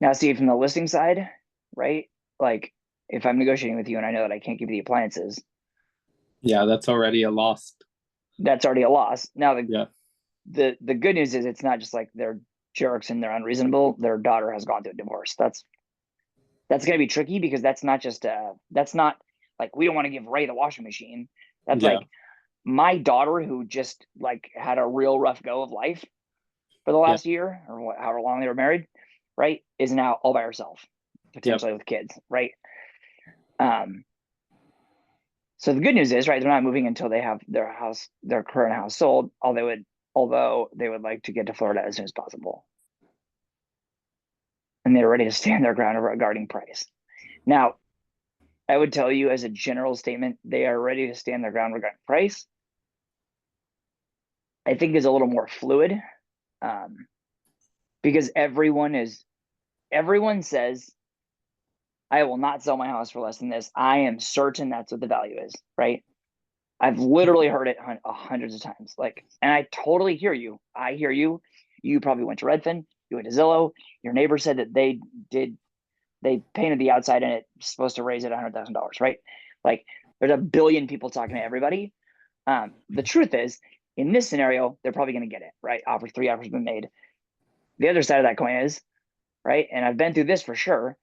Now, see, from the listing side, right? Like, if I'm negotiating with you and I know that I can't give you the appliances, Yeah, that's already a loss. that's already a loss. Now Yeah. The good news is it's not just like they're jerks and they're unreasonable. Their daughter has gone through a divorce. That's going to be tricky because that's not just that's not like we don't want to give Ray the washing machine. That's Yeah. like my daughter who just like had a real rough go of life for the Yeah. last year or however long they were married, right? Is now all by herself, potentially with kids, right? So the good news is, right, they're not moving until they have their current house sold, although they would like to get to Florida as soon as possible. And they're ready to stand their ground regarding price. Now, I would tell you as a general statement, they are ready to stand their ground regarding price. I think is a little more fluid, because everyone says, I will not sell my house for less than this. I am certain that's what the value is, right? I've literally heard it hundreds of times. Like, and I totally hear you. I hear you. You probably went to Redfin, you went to Zillow. Your neighbor said that they painted the outside and it's supposed to raise it $100,000, right? Like, there's a billion people talking to everybody. The truth is, in this scenario, they're probably going to get it, right? Three offers been made. The other side of that coin is, right, and I've been through this for sure,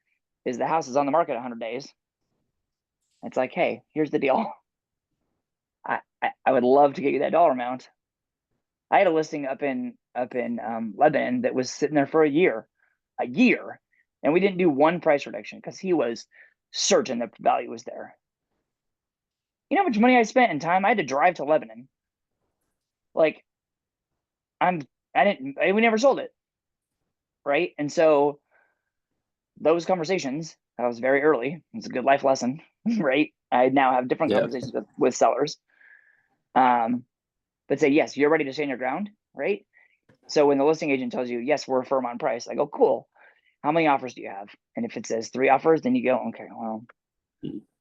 is the house is on the market 100 days. It's like, hey, here's the deal. I would love to get you that dollar amount. I had a listing up in Lebanon that was sitting there for a year, and we didn't do one price reduction because he was certain the value was there. You know how much money I spent and time? I had to drive to Lebanon. Like, we never sold it, right? And so those conversations, that was very early. It's a good life lesson, right? I now have different conversations with sellers. But say, yes, you're ready to stand your ground, right? So when the listing agent tells you, yes, we're firm on price, I go, cool. How many offers do you have? And if it says 3 offers, then you go, okay, well,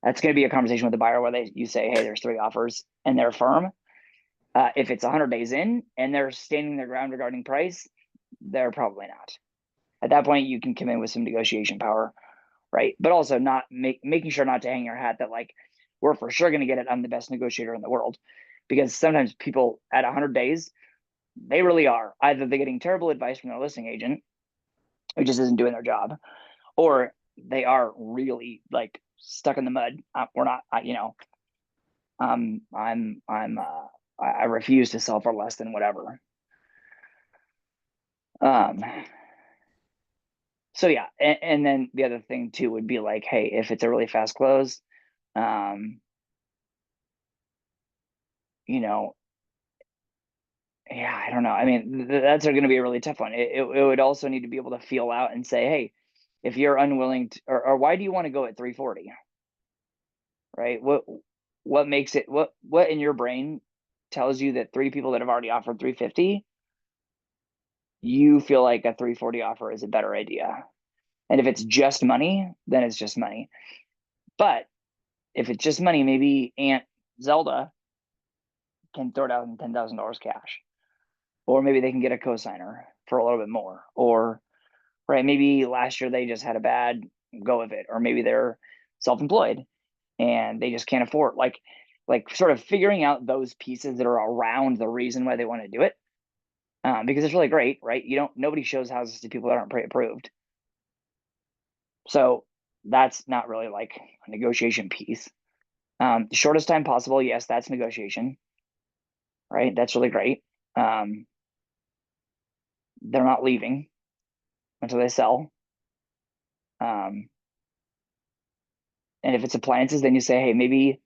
that's going to be a conversation with the buyer where you say, hey, there's 3 offers and they're firm. If it's 100 days in and they're standing their ground regarding price, they're probably not. At that point, you can come in with some negotiation power, right? But also not making sure not to hang your hat that like, we're for sure going to get it. I'm the best negotiator in the world. Because sometimes people at 100 days, they really are. Either they're getting terrible advice from their listing agent, who just isn't doing their job, or they are really like stuck in the mud. We're not, I refuse to sell for less than whatever. So yeah, and then the other thing too would be like, hey, if it's a really fast close, yeah, I don't know. I mean, that's going to be a really tough one. It would also need to be able to feel out and say, hey, if you're unwilling to, or why do you want to go at 340? Right? What makes it, what in your brain tells you that 3 people that have already offered 350, you feel like a 340 offer is a better idea? And if it's just money, then it's just money. But if it's just money, maybe Aunt Zelda can throw down $10,000 cash. Or maybe they can get a cosigner for a little bit more. Or, right, maybe last year they just had a bad go of it. Or maybe they're self-employed and they just can't afford, like sort of figuring out those pieces that are around the reason why they want to do it. Because it's really great, right? Nobody shows houses to people that aren't pre-approved. So that's not really like a negotiation piece. Shortest time possible, yes, that's negotiation, right? That's really great. They're not leaving until they sell. And if it's appliances, then you say, hey, maybe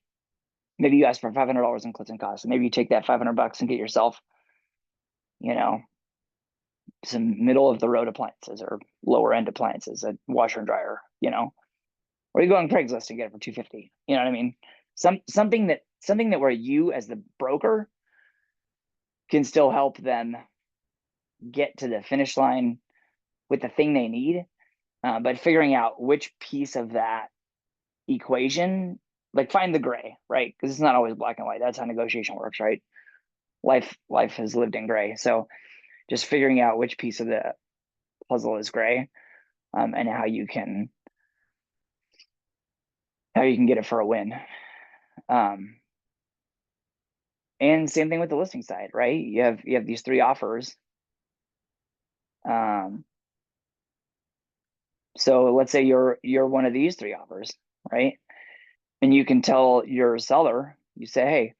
you ask for $500 in closing costs. Maybe you take that $500 and get yourself, some middle of the road appliances or lower end appliances, a washer and dryer, or you go on Craigslist and get it for $250. You know what I mean? Something that where you as the broker can still help them get to the finish line with the thing they need, but figuring out which piece of that equation, like find the gray, right? Because it's not always black and white. That's how negotiation works, right? Life has lived in gray. So just figuring out which piece of the puzzle is gray, and how you can get it for a win. And same thing with the listing side, right? You have these 3 offers. So let's say you're one of these 3 offers, right? And you can tell your seller, you say, hey,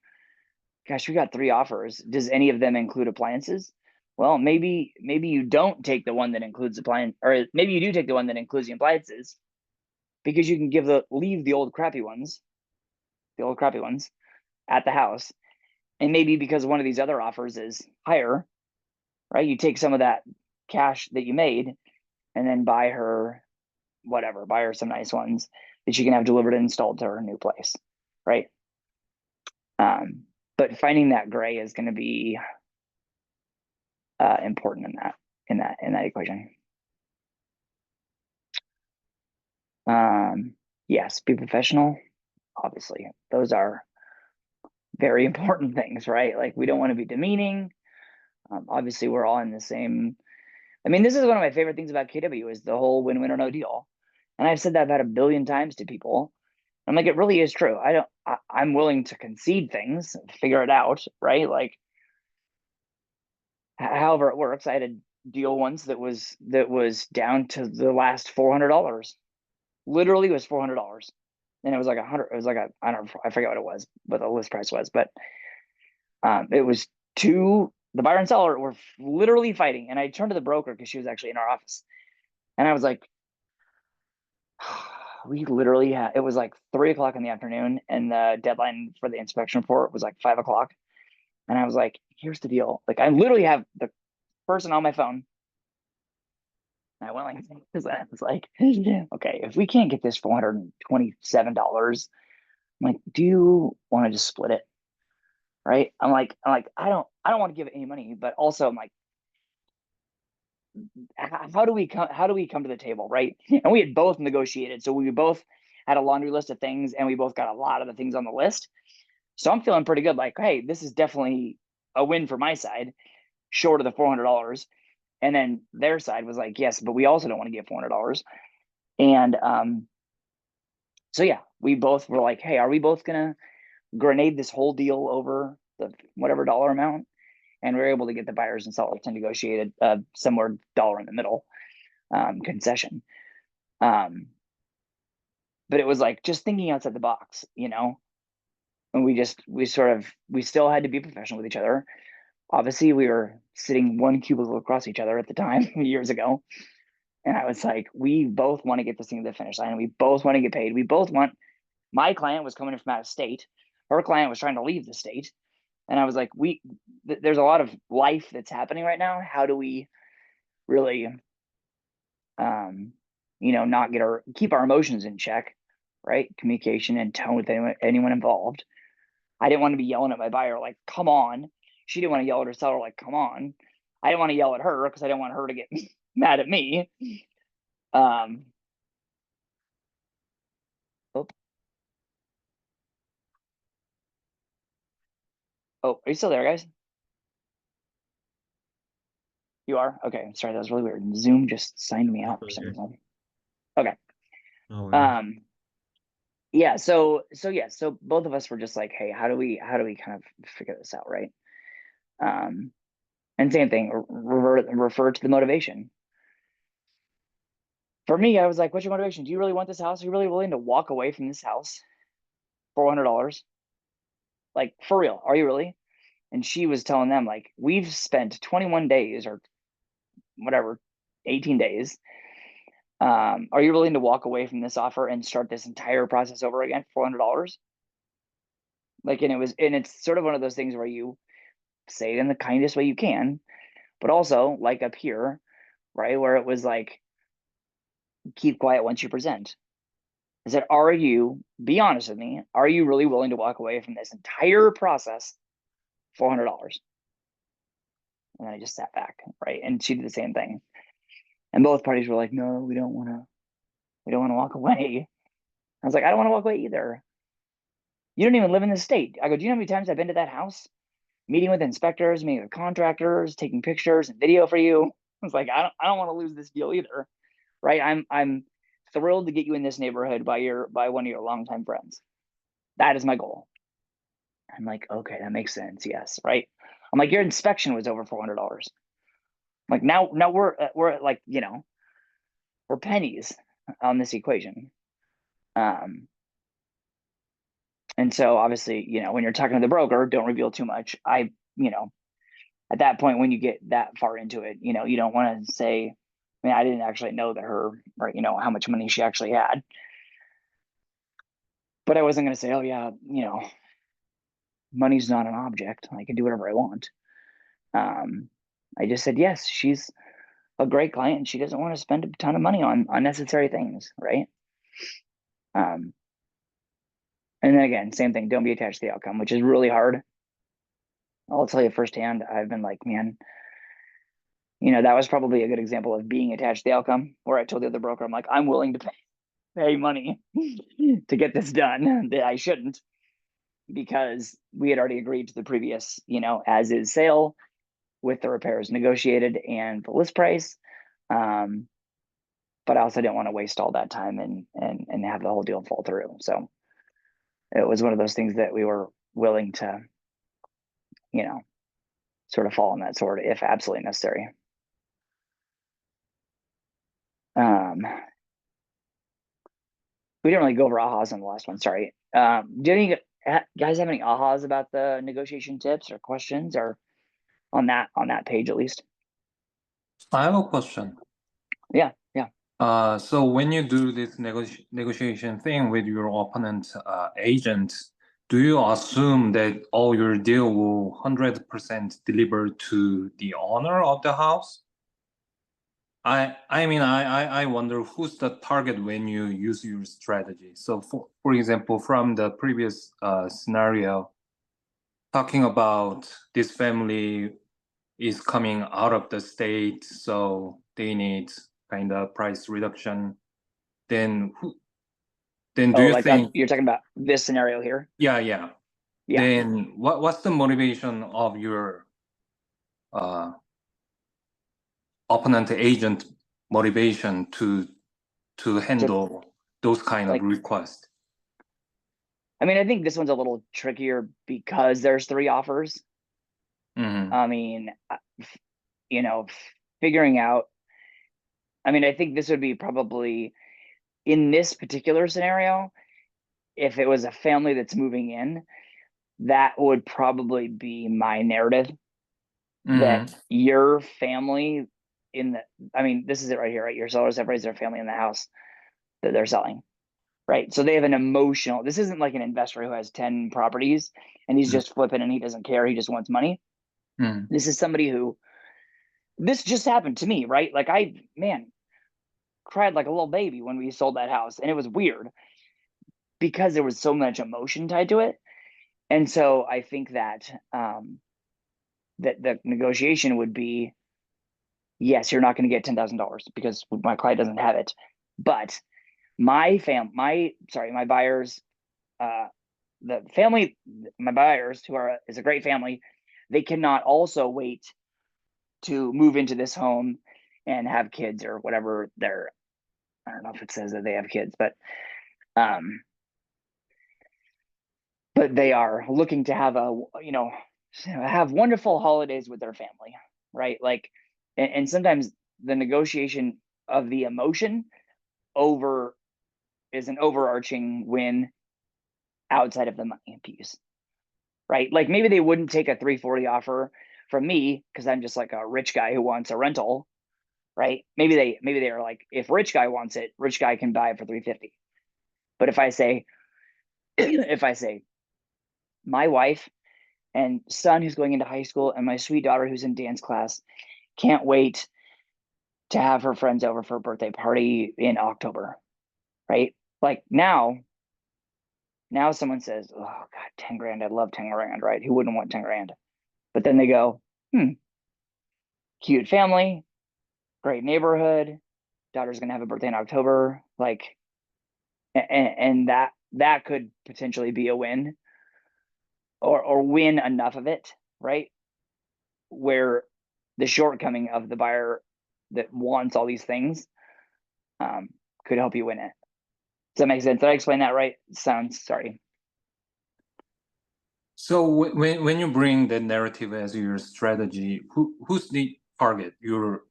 gosh, we got 3 offers. Does any of them include appliances? Well, maybe you don't take the one that includes appliance, or maybe you do take the one that includes the appliances, because you can leave the old crappy ones at the house. And maybe because one of these other offers is higher, right? You take some of that cash that you made and then buy her some nice ones that she can have delivered and installed to her new place, right? But finding that gray is going to be important in that equation. Yes, be professional. Obviously, those are very important things, right? Like, we don't want to be demeaning. Obviously, we're all in the same. I mean, this is one of my favorite things about KW is the whole win-win or no deal. And I've said that about 1 billion times to people. I'm like, it really is true. I'm willing to concede things, figure it out, right? Like, however it works. I had a deal once that was down to the last $400. Literally, it was $400, and it was like 100. It was like I don't know, I forget what the list price was, but it was the buyer and seller were literally fighting, and I turned to the broker because she was actually in our office, and I was like, we literally had, it was like 3:00 in the afternoon, and the deadline for the inspection report was like 5:00. And I was like, here's the deal. Like, I literally have the person on my phone. And I went like, because I was like, okay, if we can't get this $427, I'm like, do you want to just split it? Right? I'm like, I don't want to give it any money, but also I'm like, how do we come to the table, right? And we had both negotiated, so we both had a laundry list of things, and we both got a lot of the things on the list. So I'm feeling pretty good. Like, hey, this is definitely a win for my side, short of the $400. And then their side was like, yes, but we also don't want to get $400. And so yeah, we both were like, hey, are we both gonna grenade this whole deal over the whatever dollar amount? And we were able to get the buyers and sellers to negotiate a similar dollar in the middle concession. But it was like just thinking outside the box, you know. And we still had to be professional with each other. Obviously, we were sitting 1 cubicle across each other at the time years ago. And I was like, we both want to get this thing to the finish line. And we both want to get paid. We both want, my client was coming in from out of state. Her client was trying to leave the state. And I was like, there's a lot of life that's happening right now. How do we really, not keep our emotions in check, right? Communication and tone with anyone involved. I didn't want to be yelling at my buyer, like, come on. She didn't want to yell at her seller, like, come on. I didn't want to yell at her because I didn't want her to get mad at me. Oh. Oh, are you still there, guys? You are? Okay. Sorry, that was really weird. Zoom just signed me out for some reason. Okay. No worries. Yeah, so both of us were just like, hey, how do we kind of figure this out, right? And same thing, refer to the motivation. For me, I was like, what's your motivation? Do you really want this house? Are you really willing to walk away from this house? $400? Like, for real, are you really? And she was telling them, like, we've spent 21 days or whatever, 18 days. Are you willing to walk away from this offer and start this entire process over again for $400? Like, and it's sort of one of those things where you say it in the kindest way you can, but also like up here, right, where it was like, keep quiet once you present. I said, be honest with me, are you really willing to walk away from this entire process for $400? And then I just sat back, right? And she did the same thing. And both parties were like, no, we don't want to walk away. I was like, I don't want to walk away either. You don't even live in the state. I go, do you know how many times I've been to that house? Meeting with inspectors, meeting with contractors, taking pictures and video for you. I was like, I don't want to lose this deal either. Right? I'm thrilled to get you in this neighborhood by one of your longtime friends. That is my goal. I'm like, okay, that makes sense. Yes, right. I'm like, your inspection was over $400. Like now we're at like, you know, we're pennies on this equation. And so obviously, you know, when you're talking to the broker, don't reveal too much. You know, at that point, when you get that far into it, you know, you don't want to say, I mean, I didn't actually know that her, or, you know, how much money she actually had. But I wasn't going to say, oh, yeah, you know, money's not an object. I can do whatever I want. I just said, yes, she's a great client. She doesn't want to spend a ton of money on unnecessary things, right? And then again, same thing, don't be attached to the outcome, which is really hard. I'll tell you firsthand, I've been like, man, you know, that was probably a good example of being attached to the outcome, where I told the other broker, I'm like, I'm willing to pay money to get this done that I shouldn't, because we had already agreed to the previous, you know, as is sale with the repairs negotiated and the list price. But I also didn't want to waste all that time and have the whole deal fall through. So it was one of those things that we were willing to, you know, sort of fall on that sword if absolutely necessary. We didn't really go over ahas on the last one. Sorry. Do you guys have any ahas about the negotiation tips or questions, or on that page at least? I have a question. Yeah. So when you do this negotiation thing with your opponent agent, do you assume that all your deal will 100% deliver to the owner of the house? I mean, I wonder who's the target when you use your strategy. So for example, from the previous scenario, talking about this family is coming out of the state, so they need kind of price reduction. Then do Oh, you like think? you're talking about this scenario here? Yeah. Yeah. Then what's the motivation of your opponent agent motivation to handle those kind of like- requests? I mean, I think this one's a little trickier because there's 3 offers. Mhm. I mean, you know, figuring out, I mean, I think this would be probably in this particular scenario, if it was a family that's moving in, that would probably be my narrative. That your family I mean, this is it right here, right? Your sellers have raised their family in the house that they're selling, right? So they have an emotional, this isn't like an investor who has 10 properties and he's just flipping and he doesn't care. He just wants money. Mhm. This is somebody who, this just happened to me, right? Like man, cried like a little baby when we sold that house, and it was weird because there was so much emotion tied to it. And so I think that that the negotiation would be, yes, you're not going to get $10,000 because my client doesn't have it, but my buyers, the family, my buyers is a great family. They cannot also wait to move into this home and have kids or whatever I don't know if it says that they have kids, but they are looking to have have wonderful holidays with their family, right? Like, and sometimes the negotiation of the emotion is an overarching win outside of the money piece, right? Like maybe they wouldn't take a 340 offer from me because I'm just like a rich guy who wants a rental, right? Maybe they are like, if rich guy wants it, rich guy can buy it for 350. But if I say my wife and son who's going into high school and my sweet daughter who's in dance class can't wait to have her friends over for a birthday party in October, right? Like now someone says, oh God, 10 grand, I'd love 10 grand, right? Who wouldn't want 10 grand? But then they go, cute family, great neighborhood, daughter's gonna have a birthday in October, like, and that could potentially be a win, or win enough of it, right? Where the shortcoming of the buyer that wants all these things could help you win it. Does that make sense? Did I explain that right? Sorry. So when you bring the narrative as your strategy, who's the target? Your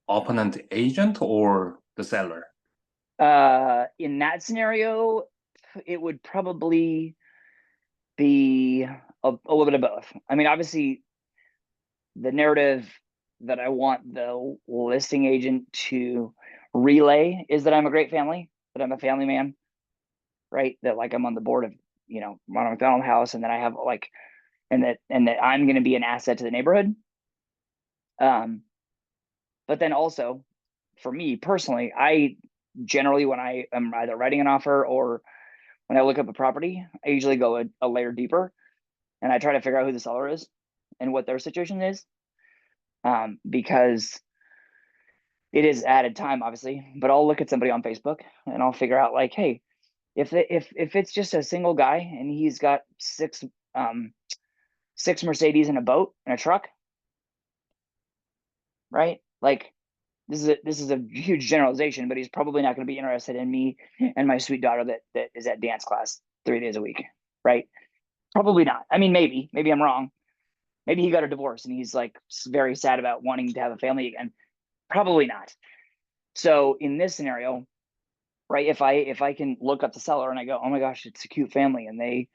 opponent agent or the seller? In that scenario, it would probably be a little bit of both. I mean, obviously, the narrative that I want the listing agent to relay is that I'm a great family, that I'm a family man, right? That like I'm on the board of, Ronald McDonald House, and that I have like, and that I'm going to be an asset to the neighborhood. But then also, for me personally, I generally, when I am either writing an offer or when I look up a property, I usually go a layer deeper, and I try to figure out who the seller is and what their situation is, because it is added time, obviously. But I'll look at somebody on Facebook and I'll figure out like, hey, if it's just a single guy and he's got six Mercedes and a boat and a truck, right? Like, this is a huge generalization, but he's probably not going to be interested in me and my sweet daughter that is at dance class 3 days a week, right? Probably not. I mean, maybe I'm wrong. Maybe he got a divorce and he's like very sad about wanting to have a family again. Probably not. So in this scenario, right, if I can look up the seller and I go, oh my gosh, it's a cute family, and they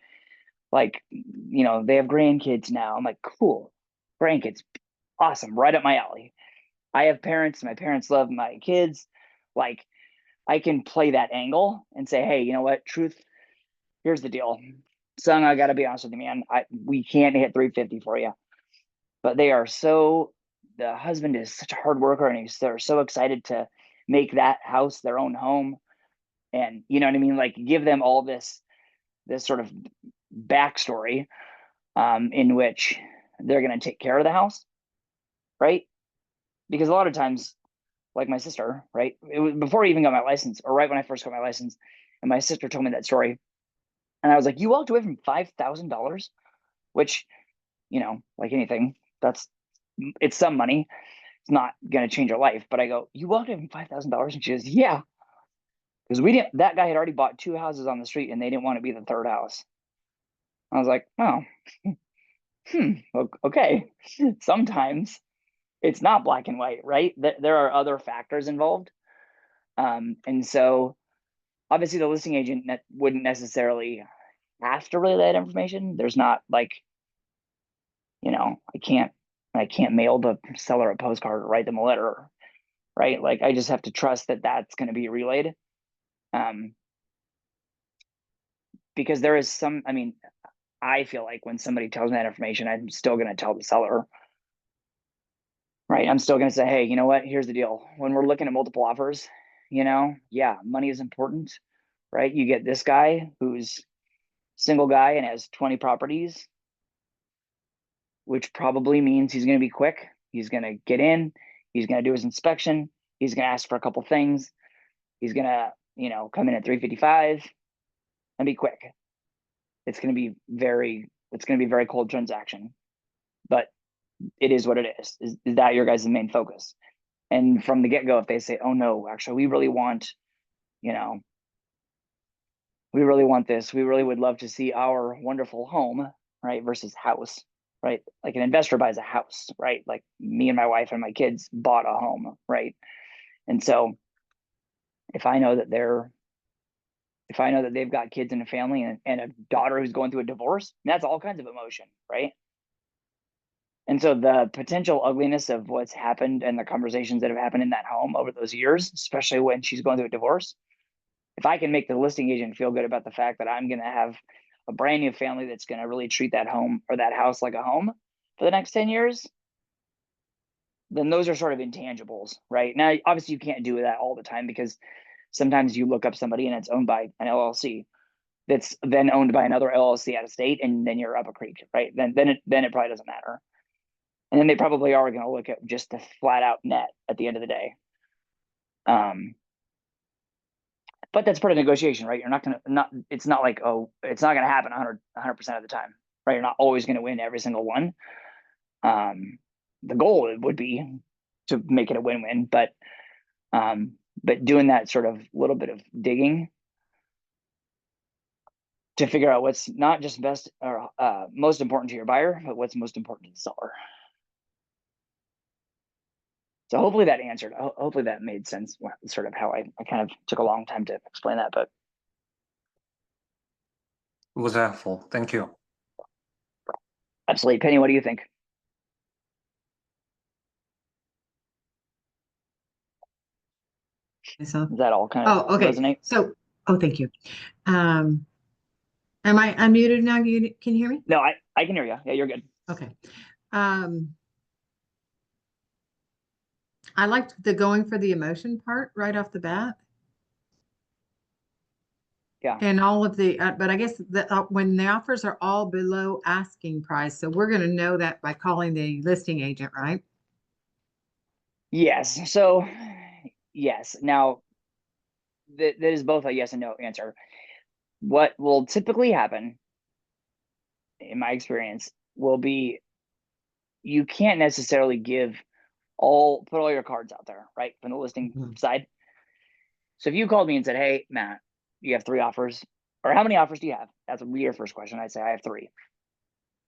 like, they have grandkids now. I'm like, cool, grandkids, awesome, right up my alley. I have parents, my parents love my kids. Like, I can play that angle and say, hey, you know what, truth, here's the deal. Sung, I gotta be honest with you, man. We can't hit 350 for you. But the husband is such a hard worker, and they're so excited to make that house their own home. And you know what I mean? Like, give them all this sort of backstory, in which they're gonna take care of the house, right? Because a lot of times, like my sister, right? It was before I even got my license, or right when I first got my license, and my sister told me that story. And I was like, you walked away from $5,000, which, like anything, it's some money. It's not going to change your life. But I go, you walked away from $5,000? And she goes, yeah. Because that guy had already bought 2 houses on the street and they didn't want to be the third house. I was like, oh, okay. Sometimes it's not black and white, right? There are other factors involved. And so obviously the listing agent wouldn't necessarily have to relay that information. There's not like, I can't mail the seller a postcard or write them a letter, right? Like, I just have to trust that that's going to be relayed. Because there is I mean, I feel like when somebody tells me that information, I'm still going to tell the seller, right? I'm still going to say, hey, you know what? Here's the deal. When we're looking at multiple offers, yeah, money is important, right? You get this guy who's single guy and has 20 properties, which probably means he's going to be quick. He's going to get in, he's going to do his inspection, he's going to ask for a couple things, he's going to, come in at 355 and be quick. It's going to be very cold transaction, but it is what it is. Is that your guys' main focus? And from the get-go, if they say, oh no, actually, we really want this, we really would love to see our wonderful home, right, versus house, right? Like, an investor buys a house, right? Like, me and my wife and my kids bought a home, right? And so if I know that they've got kids and a family and a daughter who's going through a divorce, that's all kinds of emotion, right? And so the potential ugliness of what's happened and the conversations that have happened in that home over those years, especially when she's going through a divorce, if I can make the listing agent feel good about the fact that I'm going to have a brand new family that's going to really treat that home or that house like a home for the next 10 years, then those are sort of intangibles, right? Now, obviously, you can't do that all the time, because sometimes you look up somebody and it's owned by an LLC that's then owned by another LLC out of state, and then you're up a creek, right? Then it probably doesn't matter. And then they probably are going to look at just the flat out net at the end of the day. But that's part of negotiation, right? You're not going to, it's not like, oh, it's not going to happen 100% of the time, right? You're not always going to win every single one. The goal would be to make it a win-win, but doing that sort of little bit of digging to figure out what's not just best or most important to your buyer, but what's most important to the seller. So hopefully that answered, hopefully that made sense, sort of how I kind of took a long time to explain that, but It was helpful. Thank you. absolutely. Penny, what do you think? Myself. Does that all kind of Oh, okay. resonate? So, oh, thank you. Am I unmuted now? Can you hear me? No, I can hear you. Yeah, you're good. Okay. I liked the going for the emotion part right off the bat. Yeah. And all of the, but I guess that when the offers are all below asking price, so we're going to know that by calling the listing agent, right? Yes. So yes. Now that is both a yes and no answer. What will typically happen, in my experience, will be you can't necessarily put all your cards out there, right? From the listing Mhm. side. So if you called me and said, hey, Matt, you have 3 offers, or how many offers do you have? That would be your first question. I'd say I have 3.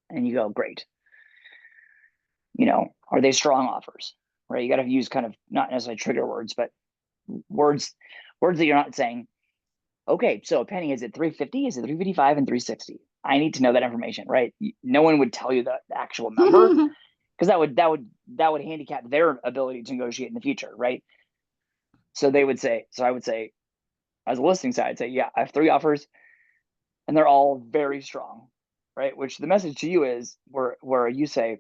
And you go, great. You know, are they strong offers, right? You got to use kind of not necessarily trigger words, but words that you're not saying, okay, so Penny, is it 350? Is it 355 and 360? I need to know that information, right? No one would tell you the actual number because that would handicap their ability to negotiate in the future, right? So I would say, as a listing side, I'd say, yeah, I have 3 offers and they're all very strong, right? Which the message to you is where you say,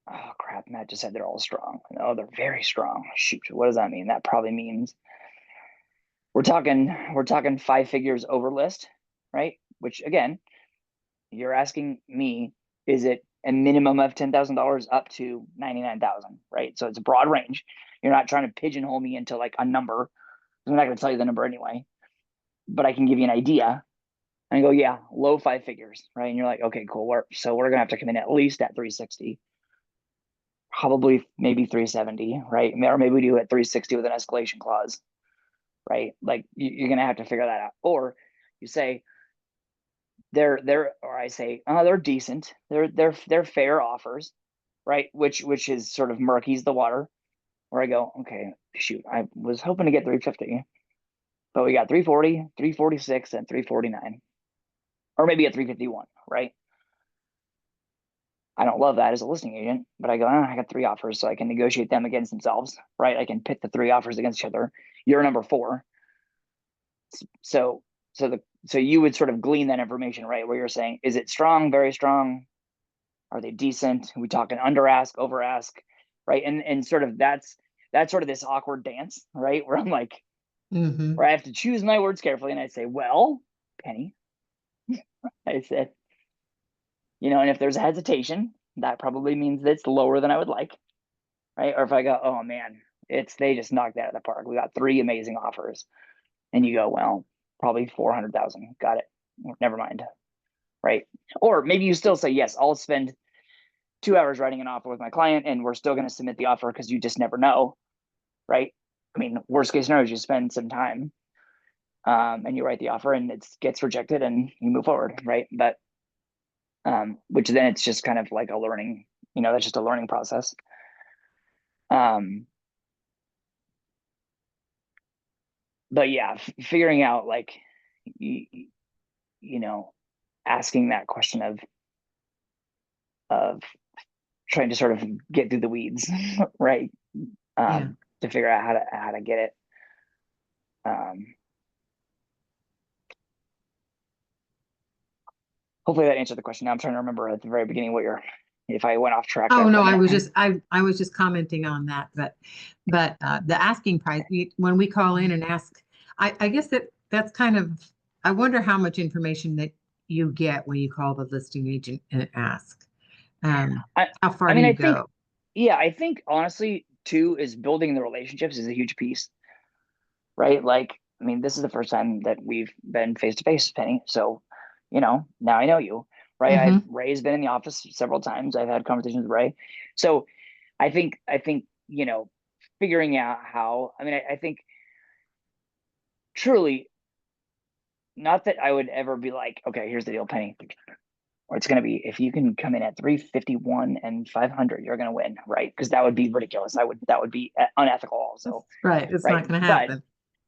oh crap, Matt just said they're all strong. Oh, they're very strong. Shoot, what does that mean? That probably means we're talking 5 figures over list, right? Which again, you're asking me, is it a minimum of $10,000 up to 99,000, right? So it's a broad range. You're not trying to pigeonhole me into like a number. I'm not going to tell you the number anyway, but I can give you an idea. And go, yeah, low 5 figures, right? And you're like, okay, cool. So we're gonna have to come in at least at 360, probably maybe 370, right? Or maybe we do at 360 with an escalation clause, right? Like you're gonna have to figure that out. Or you say or I say, oh, they're decent. They're fair offers, right? Which is sort of murky's the water. Where I go, okay, shoot, I was hoping to get 350, but we got 340, 346, and 349. Or maybe at 351, right? I don't love that as a listing agent, but I go, I got 3 offers, so I can negotiate them against themselves, right? I can pit the 3 offers against each other. You're number 4. So you would sort of glean that information, right? Where you're saying, is it strong, very strong? Are they decent? Are we talking under ask, over ask, right? And sort of that's sort of this awkward dance, right? Where I'm like, where I have to choose my words carefully, and I say, well, Penny, I said, you know, and if there's a hesitation, that probably means that it's lower than I would like, right? Or if I go, oh man, they just knocked that out of the park. We got 3 amazing offers, and you go, well, probably 400,000. Got it. Never mind, right? Or maybe you still say, yes, I'll spend 2 hours writing an offer with my client, and we're still going to submit the offer because you just never know, right? I mean, worst case scenario is you spend some time, and you write the offer, and it gets rejected, and you move forward, right? But which then it's just kind of like a learning, you know, that's just a learning process. But yeah, figuring out like, you know, asking that question of trying to sort of get through the weeds, right? Yeah. To figure out how to get it. Hopefully that answered the question. Now I'm trying to remember at the very beginning if I went off track. Oh, there no, for a I was minute. just, I was just commenting on that, but the asking price, when we call in and ask, I guess that's kind of, I wonder how much information that you get when you call the listing agent and ask. How far do you go? I think honestly too is building the relationships is a huge piece, right? Like, I mean, this is the first time that we've been face to face, Penny. So, you know, now I know you, right? Ray's been in the office several times. I've had conversations with Ray. So I think, you know, figuring out how, I mean, I think truly not that I would ever be like, okay, here's the deal, Penny. Or it's gonna be, if you can come in at 351 and 500, you're gonna win, right? Because that would be ridiculous. That would be unethical also, Right, it's right? not gonna But happen.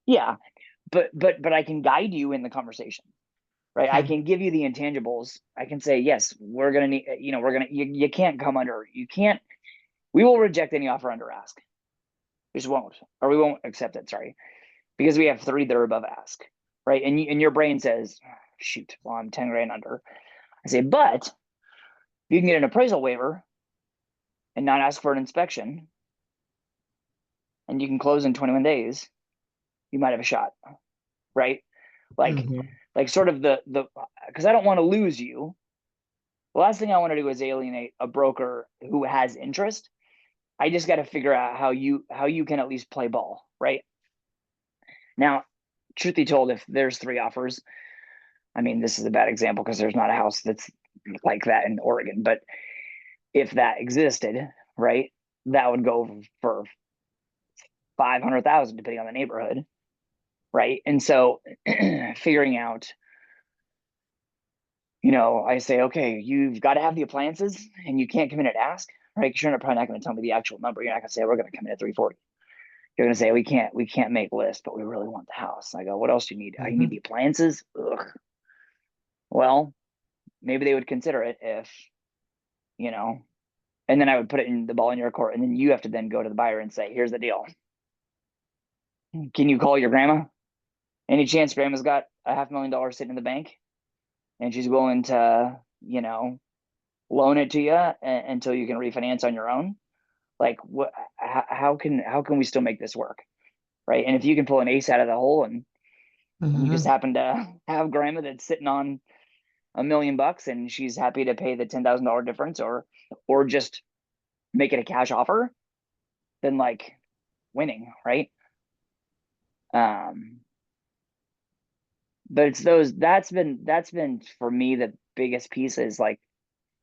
yeah, but I can guide you in the conversation, right? I Okay. can give you the intangibles. I can say, yes, we're gonna need, you can't come under, we will reject any offer under ask. We just won't, or we won't accept it, sorry, because we have 3 that are above ask, right? And your brain says, shoot, well, I'm 10 grand under. I say, but you can get an appraisal waiver and not ask for an inspection, and you can close in 21 days, you might have a shot, right? Like, Mhm. like sort of because I don't want to lose you. The last thing I want to do is alienate a broker who has interest. I just got to figure out how you can at least play ball, right? Now, truth be told, if there's 3 offers, I mean, this is a bad example because there's not a house that's like that in Oregon, but if that existed, right, that would go for 500,000 depending on the neighborhood, right? And so figuring out, I say, okay, you've got to have the appliances and you can't come in at ask, right? Because you're probably not going to tell me the actual number. You're not going to say, we're going to come in at 340. You're going to say, we can't make list, but we really want the house. I go, what else do you need? I need the appliances. Ugh. Well, maybe they would consider it if, and then I would put it in the ball in your court. And then you have to then go to the buyer and say, here's the deal. Can you call your grandma? Any chance grandma's got $500,000 sitting in the bank and she's willing to, loan it to you until you can refinance on your own? Like, what? How can we still make this work, right? And if you can pull an ace out of the hole and you just Mhm. happen to have grandma that's sitting on $1 million and she's happy to pay the $10,000 difference, or just make it a cash offer, then like winning, right? But it's that's been for me the biggest piece is like,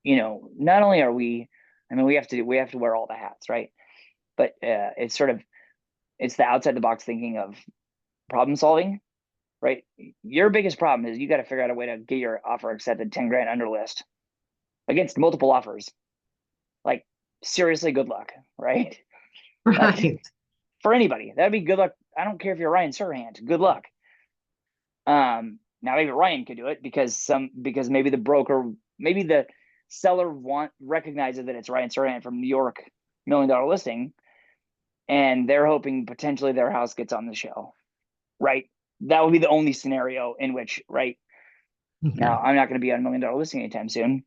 not only are we, I mean, we have to wear all the hats, right? But it's the outside the box thinking of problem solving, right? Your biggest problem is you got to figure out a way to get your offer accepted 10 grand under list against multiple offers. Like, seriously, good luck, right? Like, Right. for anybody, that'd be good luck. I don't care if you're Ryan Serhant, good luck. Now maybe Ryan could do it because maybe the seller recognizes that it's Ryan Serhant from New York, $1 million listing, and they're hoping potentially their house gets on the show, right? That would be the only scenario in which, right? Now, I'm not going to be on $1 million listing anytime soon.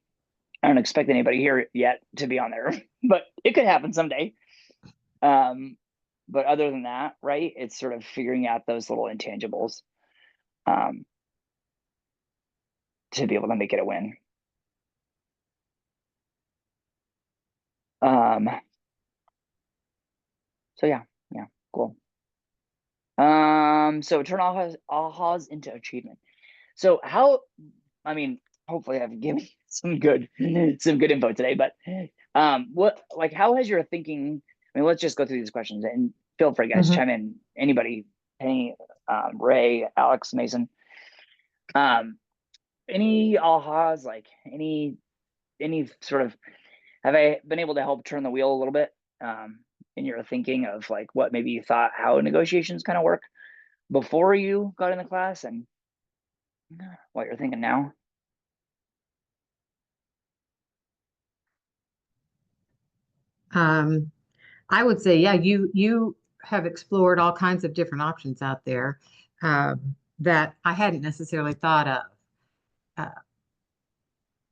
I don't expect anybody here yet to be on there, but it could happen someday. But other than that, right, it's sort of figuring out those little intangibles to be able to make it a win. So yeah, cool. So turn ahas into achievement. So I mean, hopefully I've given some good info today, but how has your thinking, I mean, let's just go through these questions and feel free, guys, chime in. Anybody, Penny, Ray, Alex, Mason, any ahas, like any sort of, have I been able to help turn the wheel a little bit in your thinking of like what maybe you thought how negotiations kind of work before you got in the class and what you're thinking now? I would say, yeah, you have explored all kinds of different options out there that I hadn't necessarily thought of.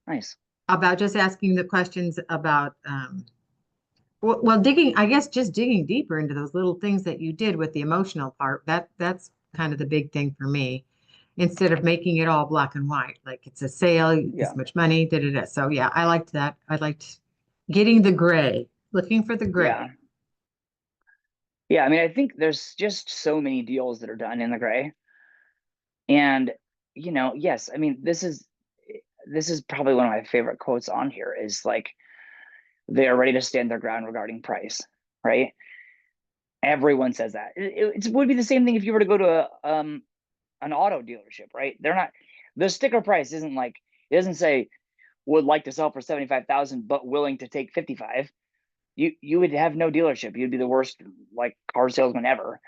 Nice. About just asking the questions about well, digging, I guess just digging deeper into those little things that you did with the emotional part. That's kind of the big thing for me. Instead of making it all black and white, like it's a sale, Yeah. this much money, da da da. So yeah, I liked that. I liked getting the gray, looking for the gray. Yeah, I mean, I think there's just so many deals that are done in the gray. And, yes, I mean, this is probably one of my favorite quotes on here is like, they are ready to stand their ground regarding price, right? Everyone says that. It would be the same thing if you were to go to an auto dealership, right? They're not, the sticker price isn't like, it doesn't say would like to sell for 75,000 but willing to take 55. You would have no dealership. You'd be the worst like car salesman ever,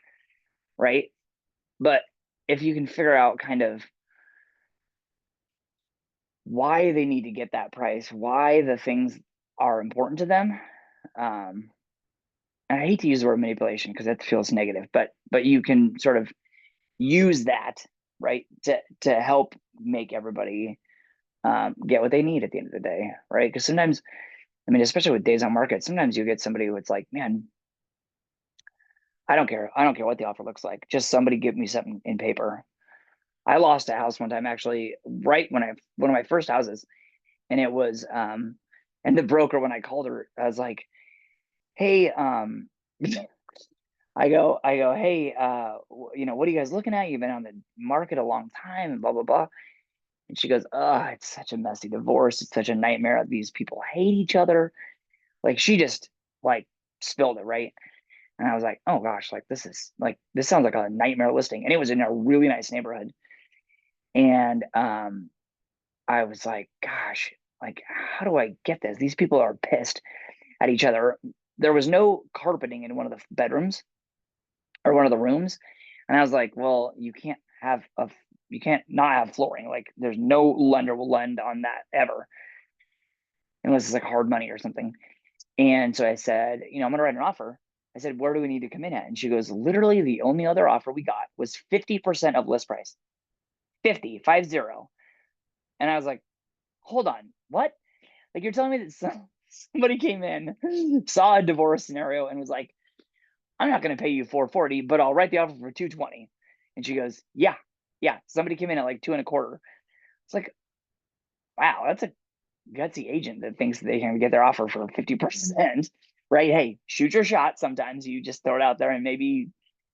right? But if you can figure out kind of why they need to get that price, why the things are important to them, and I hate to use the word manipulation because that feels negative, but you can sort of use that, right, to help make everybody get what they need at the end of the day, right? Because sometimes, I mean, especially with days on market, sometimes you get somebody who it's like, man, I don't care what the offer looks like, just somebody give me something in paper. I lost a house one time, actually, right when one of my first houses, and it was and the broker, when I called her, I was like, hey, I go, hey, you know, what are you guys looking at? You've been on the market a long time, and blah blah blah. And she goes, oh, it's such a messy divorce. It's such a nightmare. These people hate each other. Like, she just like spilled it, right? And I was like, oh gosh, like this sounds like a nightmare listing. And it was in a really nice neighborhood. And I was like, gosh, like, how do I get this? These people are pissed at each other. There was no carpeting in one of the bedrooms or one of the rooms. And I was like, well, you can't not have flooring. Like, there's no lender will lend on that ever, unless it's like hard money or something. And so I said, you know, I'm gonna write an offer. I said, where do we need to come in at? And she goes, literally the only other offer we got was 50% of list price. 50. And I was like, hold on, what? Like, you're telling me that somebody came in, saw a divorce scenario, and was like, I'm not going to pay you 440, but I'll write the offer for 220. And she goes, yeah. Somebody came in at like 2.25. It's like, wow, that's a gutsy agent that thinks they can get their offer for 50%, right? Hey, shoot your shot. Sometimes you just throw it out there and maybe,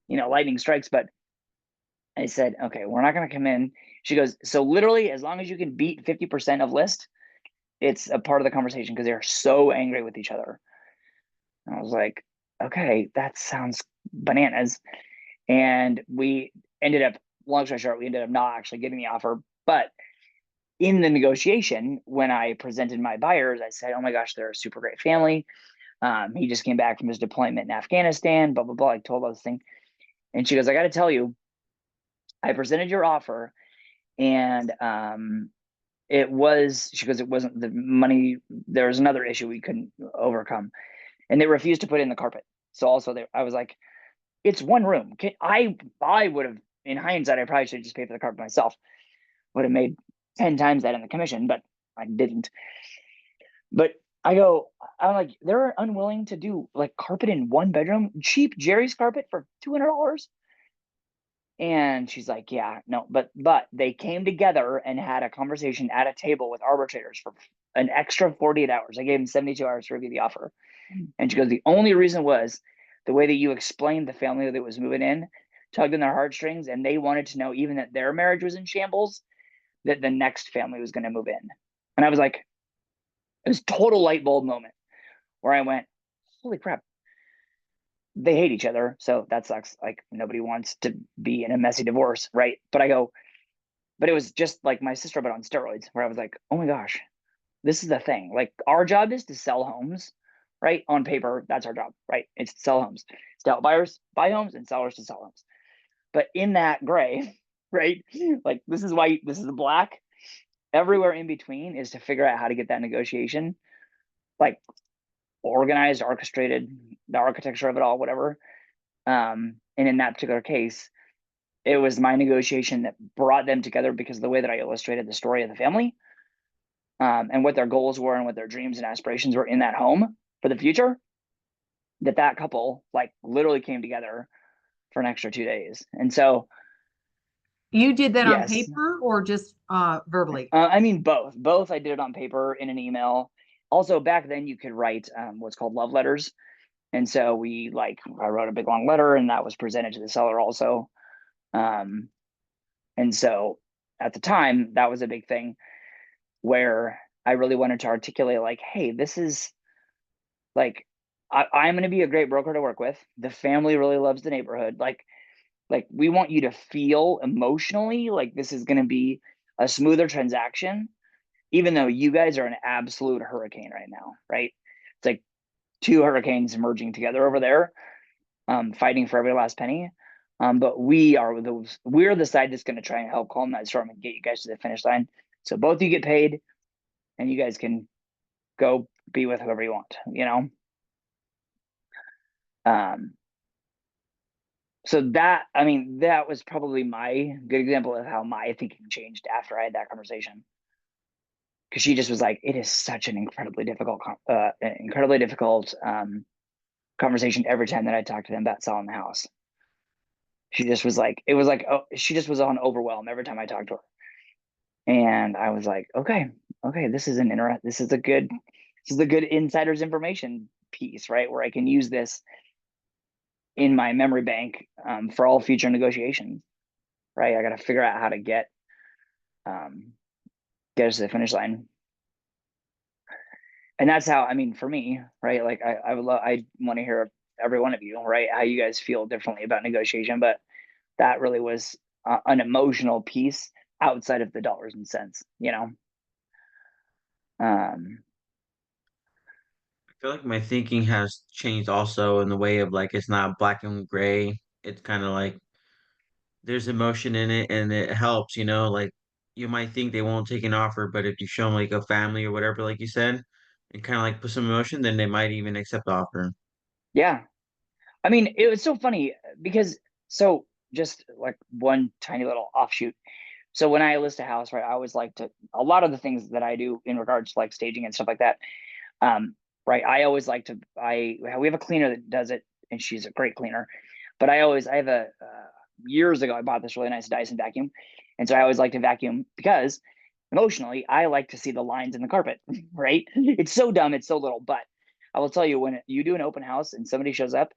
you know, lightning strikes. But I said, okay, we're not going to come in. She goes, so literally, as long as you can beat 50% of list, it's a part of the conversation, because they're so angry with each other. And I was like, okay, that sounds bananas. And we ended up, long story short, we ended up not actually getting the offer. But in the negotiation, when I presented my buyers, I said, oh my gosh, they're a super great family. He just came back from his deployment in Afghanistan, blah, blah, blah. I told those things. And she goes, I got to tell you, I presented your offer, and it wasn't the money. There was another issue we couldn't overcome, and they refused to put in the carpet. So also I was like, it's one room. I would have, in hindsight, I probably should have just paid for the carpet myself. Would have made 10 times that in the commission, but I didn't. But I'm like, they're unwilling to do like carpet in one bedroom, cheap Jerry's carpet for $200. And she's like, yeah, no, but they came together and had a conversation at a table with arbitrators for an extra 48 hours. I gave them 72 hours to review the offer. And she goes, the only reason was the way that you explained the family that was moving in tugged in their heartstrings, and they wanted to know, even that their marriage was in shambles, that the next family was going to move in. And I was like, it was total light bulb moment where I went, holy crap, they hate each other. So that sucks. Like, nobody wants to be in a messy divorce, right? But it was just like my sister, but on steroids, where I was like, oh my gosh, this is the thing. Like, our job is to sell homes, right? On paper, that's our job, right? It's to sell homes. It's to help buyers buy homes and sellers to sell homes. But in that gray, right? Like, this is white, this is black. Everywhere in between is to figure out how to get that negotiation, like, organized, orchestrated, the architecture of it all, whatever. And in that particular case, it was my negotiation that brought them together, because of the way that I illustrated the story of the family, and what their goals were and what their dreams and aspirations were in that home for the future, that couple like literally came together for an extra 2 days. And so You did that on yes, paper or just verbally? I mean, both. I did it on paper, in an email. Also, back then you could write what's called love letters. And so I wrote a big long letter, and that was presented to the seller also. And so at the time, that was a big thing, where I really wanted to articulate, like, hey, this is like, I'm going to be a great broker to work with. The family really loves the neighborhood. Like Like, we want you to feel emotionally like this is going to be a smoother transaction, even though you guys are an absolute hurricane right now, right? It's like two hurricanes merging together over there, fighting for every last penny. But we're the side that's going to try and help calm that storm and get you guys to the finish line. So both you get paid and you guys can go be with whoever you want, you know? So that, I mean, that was probably my good example of how my thinking changed after I had that conversation. Cause she just was like, it is such an incredibly difficult conversation every time that I talked to them about selling the house. She just was like, it was like, oh, she just was on overwhelm every time I talked to her. And I was like, okay, this is a good insider's information piece, right? Where I can use this in my memory bank for all future negotiations, right? I got to figure out how to get us to the finish line. And that's how, I mean, for me, right? Like I want to hear every one of you, right? How you guys feel differently about negotiation, but that really was an emotional piece outside of the dollars and cents, you know? I feel like my thinking has changed also in the way of like it's not black and gray. It's kind of like there's emotion in it and it helps, you know, like you might think they won't take an offer, but if you show them like a family or whatever, like you said, and kind of like put some emotion, then they might even accept the offer. Yeah. I mean, it was so funny because, so just like one tiny little offshoot. So when I list a house, right, I always like to, a lot of the things that I do in regards to like staging and stuff like that, right, I always like to, we have a cleaner that does it and she's a great cleaner, but I have years ago, I bought this really nice Dyson vacuum. And so I always like to vacuum because emotionally, I like to see the lines in the carpet, right? It's so dumb, it's so little, but I will tell you, when you do an open house and somebody shows up,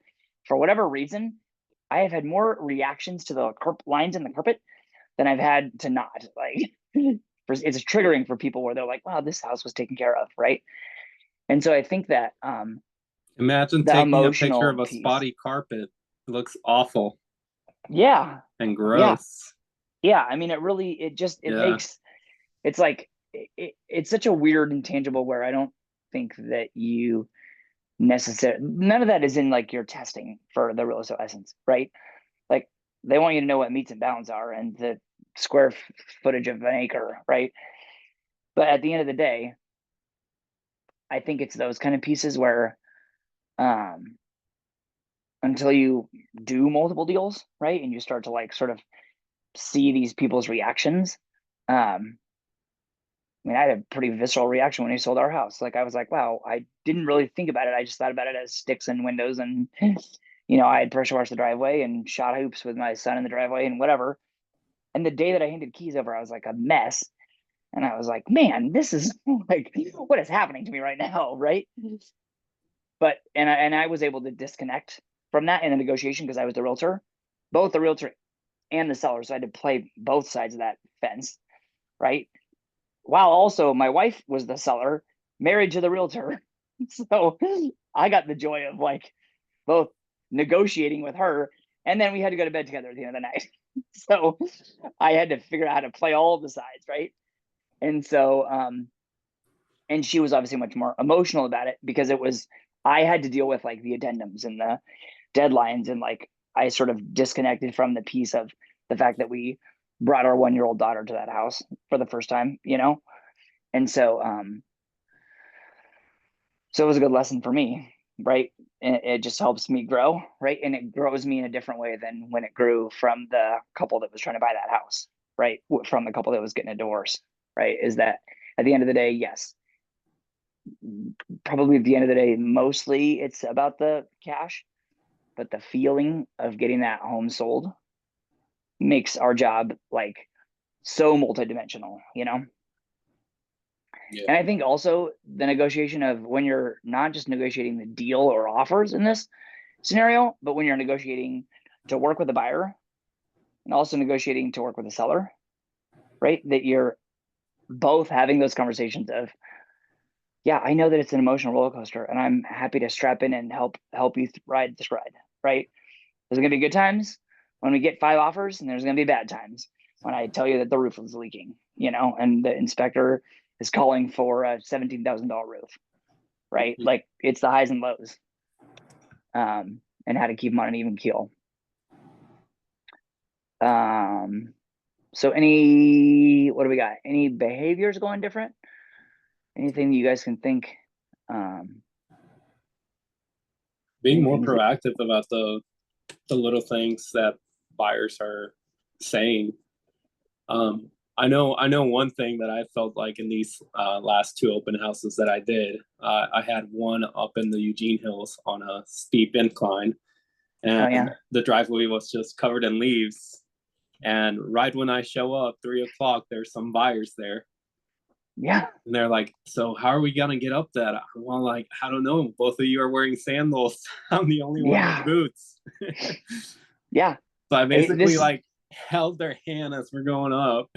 for whatever reason, I have had more reactions to the lines in the carpet than I've had to not. Like, it's triggering for people where they're like, wow, this house was taken care of, right? And so I think that Imagine the taking a picture emotional of a piece. spotty carpet. It looks awful Yeah. and gross. Yeah. I mean, makes, it's like, it's such a weird intangible where I don't think that you necessarily, none of that is in like your testing for the real estate license, right? Like, they want you to know what meets and bounds are and the square footage of an acre, right? But at the end of the day, I think it's those kind of pieces where until you do multiple deals, right, and you start to like sort of see these people's reactions, I mean, I had a pretty visceral reaction when he sold our house. Like, I was like, wow, I didn't really think about it. I just thought about it as sticks and windows. And, you know, I had pressure washed the driveway and shot hoops with my son in the driveway and whatever. And the day that I handed keys over, I was like a mess. And I was like, man, this is like, what is happening to me right now, right? But, and I was able to disconnect from that in the negotiation because I was the realtor, both the realtor and the seller. So I had to play both sides of that fence, right? While also my wife was the seller, married to the realtor. So I got the joy of like both negotiating with her, and then we had to go to bed together at the end of the night. So I had to figure out how to play all of the sides, right? And so and she was obviously much more emotional about it because I had to deal with like the addendums and the deadlines, and like I sort of disconnected from the piece of the fact that we brought our 1-year-old daughter to that house for the first time, you know? And so so it was a good lesson for me, right? And it just helps me grow, right? And it grows me in a different way than when it grew from the couple that was trying to buy that house, right? From the couple that was getting a divorce, right? Is that at the end of the day, yes, probably at the end of the day, mostly it's about the cash, but the feeling of getting that home sold makes our job like so multidimensional, you know? Yeah. And I think also the negotiation of when you're not just negotiating the deal or offers in this scenario, but when you're negotiating to work with a buyer and also negotiating to work with a seller, right? That you're both having those conversations of, yeah, I know that it's an emotional roller coaster and I'm happy to strap in and help you ride this ride, right? There's gonna be good times, when we get 5 offers, and there's going to be bad times when I tell you that the roof is leaking, you know, and the inspector is calling for a $17,000 roof, right? Like it's the highs and lows, and how to keep them on an even keel. So what do we got? Any behaviors going different? Anything you guys can think? Being more things that- proactive about the little things that buyers are saying. I know one thing that I felt like in these last 2 open houses that I did. I had one up in the Eugene Hills on a steep incline, and yeah. the driveway was just covered in leaves. And right when I show up, 3 o'clock, there's some buyers there. Yeah. And they're like, so how are we gonna get up that? Well, like, I don't know. Both of you are wearing sandals. I'm the only one Yeah. with boots. Yeah. So I basically this- like held their hand as we're going up.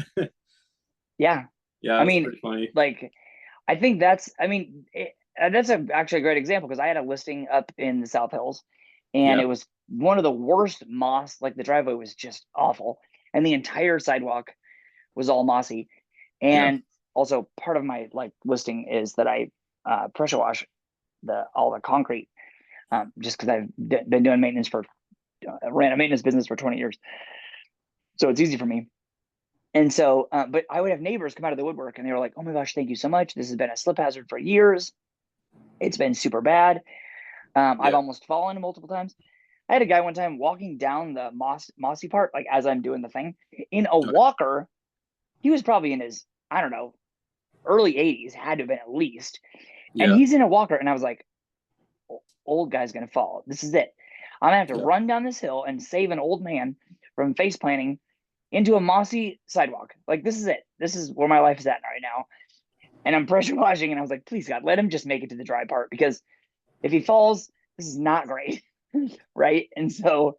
Yeah. Yeah, I it's mean, pretty funny. like, I think that's actually a great example, because I had a listing up in the South Hills, and Yeah. it was one of the worst moss. Like the driveway was just awful, and the entire sidewalk was all mossy. And also part of my like listing is that I pressure wash all the concrete, just because I've been doing maintenance ran a maintenance business for 20 years, so it's easy for me. And so, but I would have neighbors come out of the woodwork, and they were like, "Oh my gosh, thank you so much. This has been a slip hazard for years. It's been super bad. I've almost fallen multiple times." I had a guy one time walking down the mossy part, like as I'm doing the thing, in a walker. He was probably in his, I don't know, early 80s, had to have been at least. And he's in a walker, and I was like, old guy's gonna fall. This is it. I'm gonna have to run down this hill and save an old man from face planting into a mossy sidewalk. Like, this is it. This is where my life is at right now. And I'm pressure washing, and I was like, please God, let him just make it to the dry part, because if he falls, this is not great. Right. And so,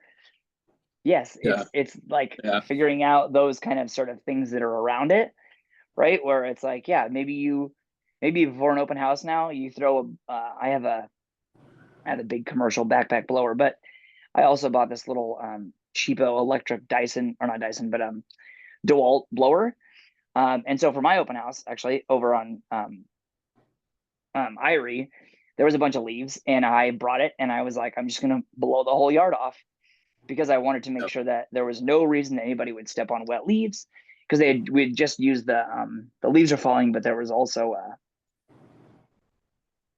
yes, it's like figuring out those kind of sort of things that are around it, right? Where it's like, yeah, maybe before an open house now, you throw I have a big commercial backpack blower, but I also bought this little cheapo electric Dyson, or not Dyson, but DeWalt blower. And so for my open house, actually over on Irie, there was a bunch of leaves, and I brought it, and I was like, I'm just gonna blow the whole yard off, because I wanted to make sure that there was no reason that anybody would step on wet leaves, because we'd just used the leaves are falling, but there was also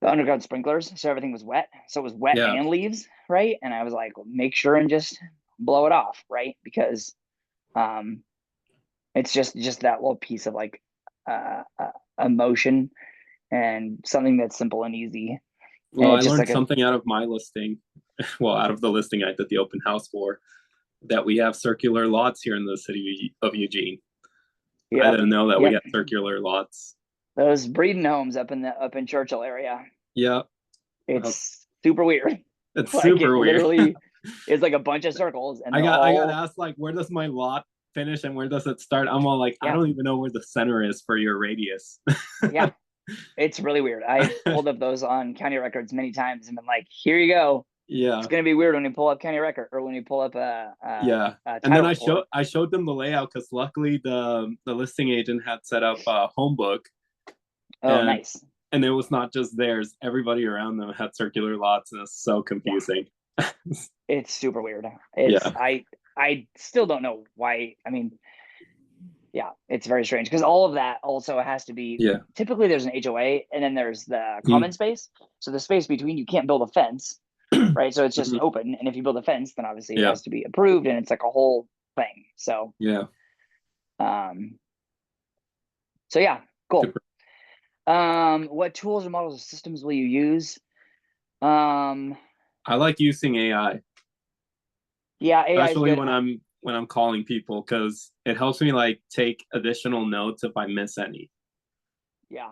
the underground sprinklers, so everything was wet. So it was wet and leaves, right? And I was like, well, make sure and just blow it off, right? Because it's just that little piece of like emotion, and something that's simple and easy. Well, And I it's just learned like something out of my listing. Well, out of the listing I did the open house for, that we have circular lots here in the city of Eugene. I didn't know that we had circular lots. Those breeding homes up in Churchill area. Yeah. It's super weird. It's Like, super it weird. literally is like a bunch of circles, and I got asked, like, where does my lot finish and where does it start? I'm all like, I don't even know where the center is for your radius. Yeah. It's really weird. I pulled up those on county records many times and been like, here you go. Yeah. It's gonna be weird when you pull up county record, or when you pull up and then I showed them the layout, because luckily the listing agent had set up a home book. Oh, nice. And it was not just theirs. Everybody around them had circular lots, and it's so confusing. It's super weird. I still don't know why. I mean, yeah, it's very strange, because all of that also has to be, typically there's an HOA, and then there's the common space. So the space between, you can't build a fence, right? So it's just open. And if you build a fence, then obviously it has to be approved, and it's like a whole thing. So, so yeah, cool. Super. What tools or models or systems will you use? I like using AI. Yeah, AI especially is good. when I'm calling people, because it helps me like take additional notes if I miss any. Yeah.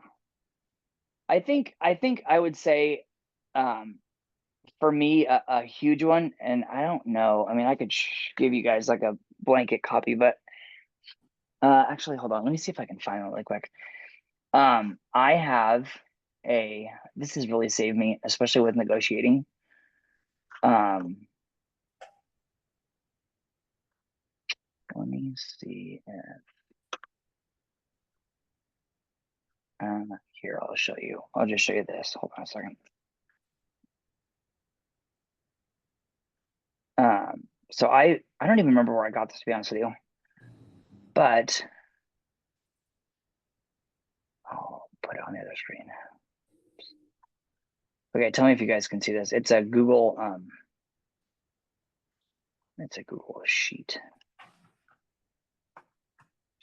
I think I would say, for me, a huge one, and I don't know, I mean, I could give you guys like a blanket copy, but actually, hold on, let me see if I can find it really quick. I have this has really saved me, especially with negotiating. me see if here, I'll show you. I'll just show you this. Hold on a second. So I don't even remember where I got this, to be honest with you. But I'll put it on the other screen. Okay, tell me if you guys can see this. It's a Google sheet.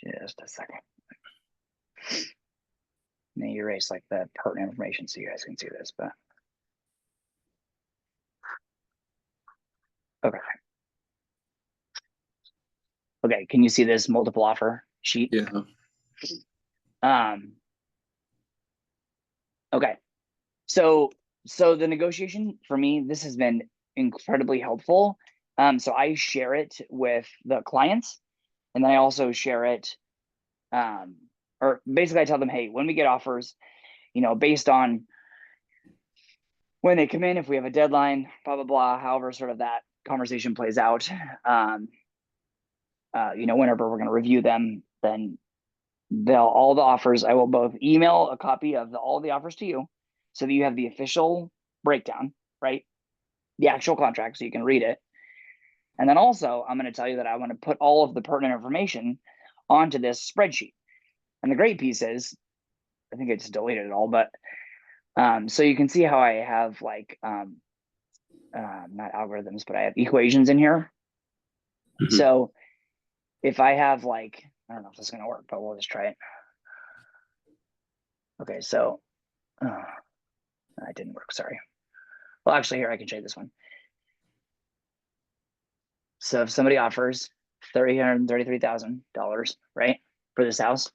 Just a second. Let me erase like the pertinent information so you guys can see this, but okay. Okay, can you see this multiple offer sheet? Yeah. Okay. So the negotiation for me, this has been incredibly helpful. So I share it with the clients, and then I also share it, or basically I tell them, hey, when we get offers, you know, based on when they come in, if we have a deadline, blah, blah, blah, however sort of that conversation plays out, you know, whenever we're going to review them, then all the offers, I will both email a copy of all the offers to you so that you have the official breakdown, right? The actual contract so you can read it. And then also I'm going to tell you that I want to put all of the pertinent information onto this spreadsheet. And the great piece is, I think I just deleted it all, but so you can see how I have like, not algorithms, but I have equations in here. Mhm. So if I have like, I don't know if this is going to work, but we'll just try it. Okay, so that didn't work, sorry. Well, actually here, I can show you this one. So if somebody offers $333,000, right, for this house,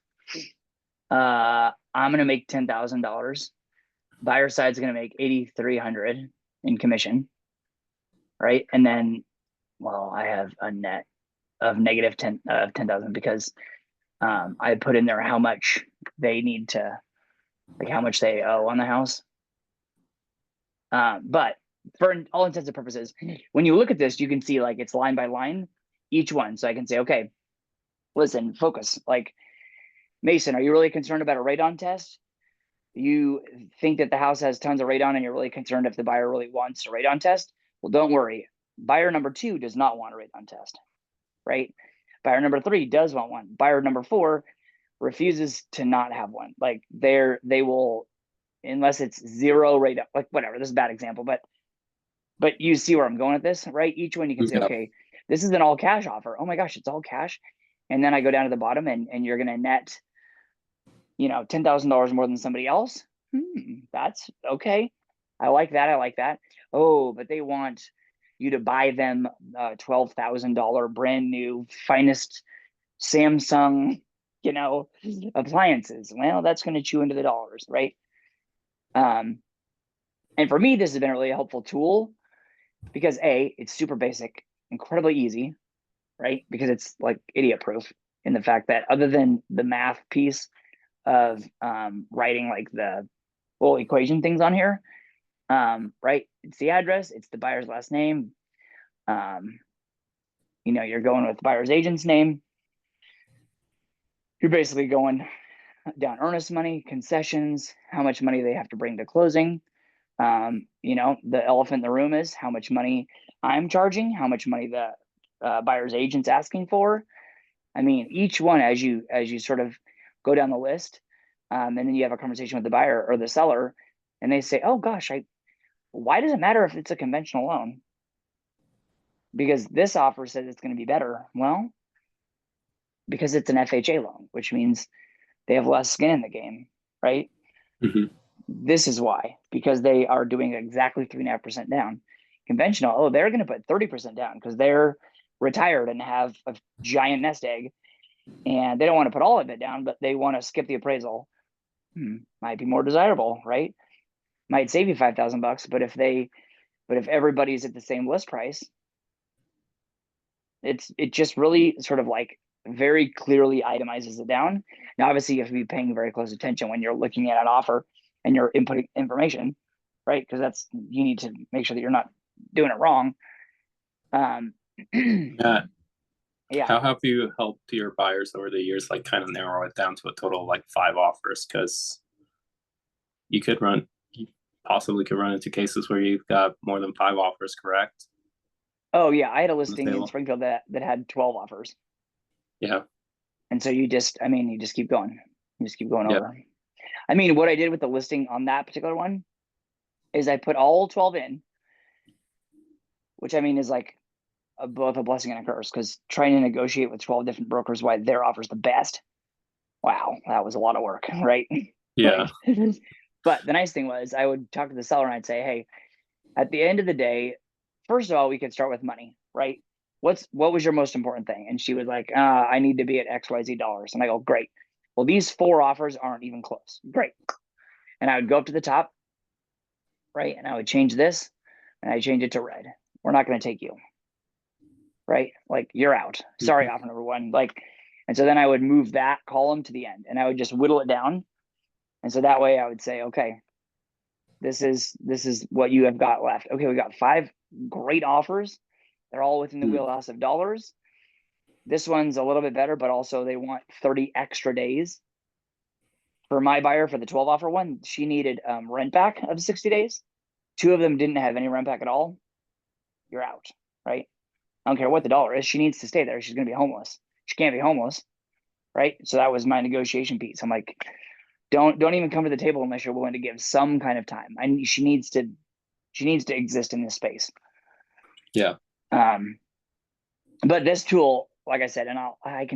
I'm gonna make $10,000. Buyer side's gonna make $8,300 in commission, right? And then, well, I have a net of negative 10,000 because I put in there how much they need to, like how much they owe on the house. But for all intents and purposes, when you look at this, you can see like it's line by line, each one. So I can say, okay, listen, focus. Like, Mason, are you really concerned about a radon test? You think that the house has tons of radon and you're really concerned if the buyer really wants a radon test? Well, don't worry. Buyer number 2 does not want a radon test, right? Buyer number 3 does want one. Buyer number 4 refuses to not have one. Like they will, unless it's zero radon, like whatever, this is a bad example, but you see where I'm going with this, right? Each one you can say, Yeah. okay, this is an all cash offer. Oh my gosh, it's all cash. And then I go down to the bottom and you're going to net, you know, $10,000 more than somebody else. That's okay. I like that. I like that. Oh, but they want you to buy them $12,000 brand new finest Samsung, you know, appliances. Well, that's going to chew into the dollars, right? And for me, this has been a really helpful tool because A, it's super basic, incredibly easy, right? Because it's like idiot proof in the fact that other than the math piece of writing like the little equation things on here, right? It's the address, it's the buyer's last name. You know, you're going with the buyer's agent's name. You're basically going down earnest money, concessions, how much money they have to bring to closing. You know, the elephant in the room is how much money I'm charging, how much money the buyer's agent's asking for. I mean, each one as you sort of go down the list, and then you have a conversation with the buyer or the seller, and they say, "Oh gosh, why does it matter if it's a conventional loan? Because this offer says it's going to be better." Well, because it's an FHA loan, which means they have less skin in the game, right? Mhm. This is why, because they are doing exactly 3.5% down. Conventional, oh, they're going to put 30% down because they're retired and have a giant nest egg, and they don't want to put all of it down, but they want to skip the appraisal. Might be more desirable, right? Might save you $5,000, but if everybody's at the same list price, it just really sort of like very clearly itemizes it down. Now, obviously, you have to be paying very close attention when you're looking at an offer and you're inputting information, right? Because you need to make sure that you're not doing it wrong. Yeah. Yeah. How have you helped your buyers over the years, like kind of narrow it down to a total of like 5 offers? Because you possibly could run into cases where you've got more than 5 offers, correct? Oh yeah, I had a On the listing in table. Springfield that had 12 offers. Yeah, And so you just keep going. You just keep going Yeah. over. I mean, what I did with the listing on that particular one is I put all 12 in, which I mean is like both a blessing and a curse, because trying to negotiate with 12 different brokers why their offer's the best. Wow, that was a lot of work, right? yeah, Like, but the nice thing was I would talk to the seller and I'd say, hey, at the end of the day, first of all, we could start with money, right? What was your most important thing? And she was like, I need to be at XYZ dollars. And I go, great. Well, these 4 offers aren't even close. Great. And I would go up to the top, right? And I would change this and I change it to red. We're not going to take you, right? Like, you're out. Sorry, offer number 1. Like, and so then I would move that column to the end and I would just whittle it down. And so that way I would say, okay, this is what you have got left. Okay, we got 5 great offers. They're all within the wheelhouse of dollars. This one's a little bit better, but also they want 30 extra days. For my buyer, for the 12 offer one, she needed rent back of 60 days. 2 of them didn't have any rent back at all. You're out, right? I don't care what the dollar is. She needs to stay there. She's going to be homeless. She can't be homeless, right? So that was my negotiation piece. I'm like, don't even come to the table unless you're willing to give some kind of time. She needs to exist in this space. Yeah. But this tool, like I said, and I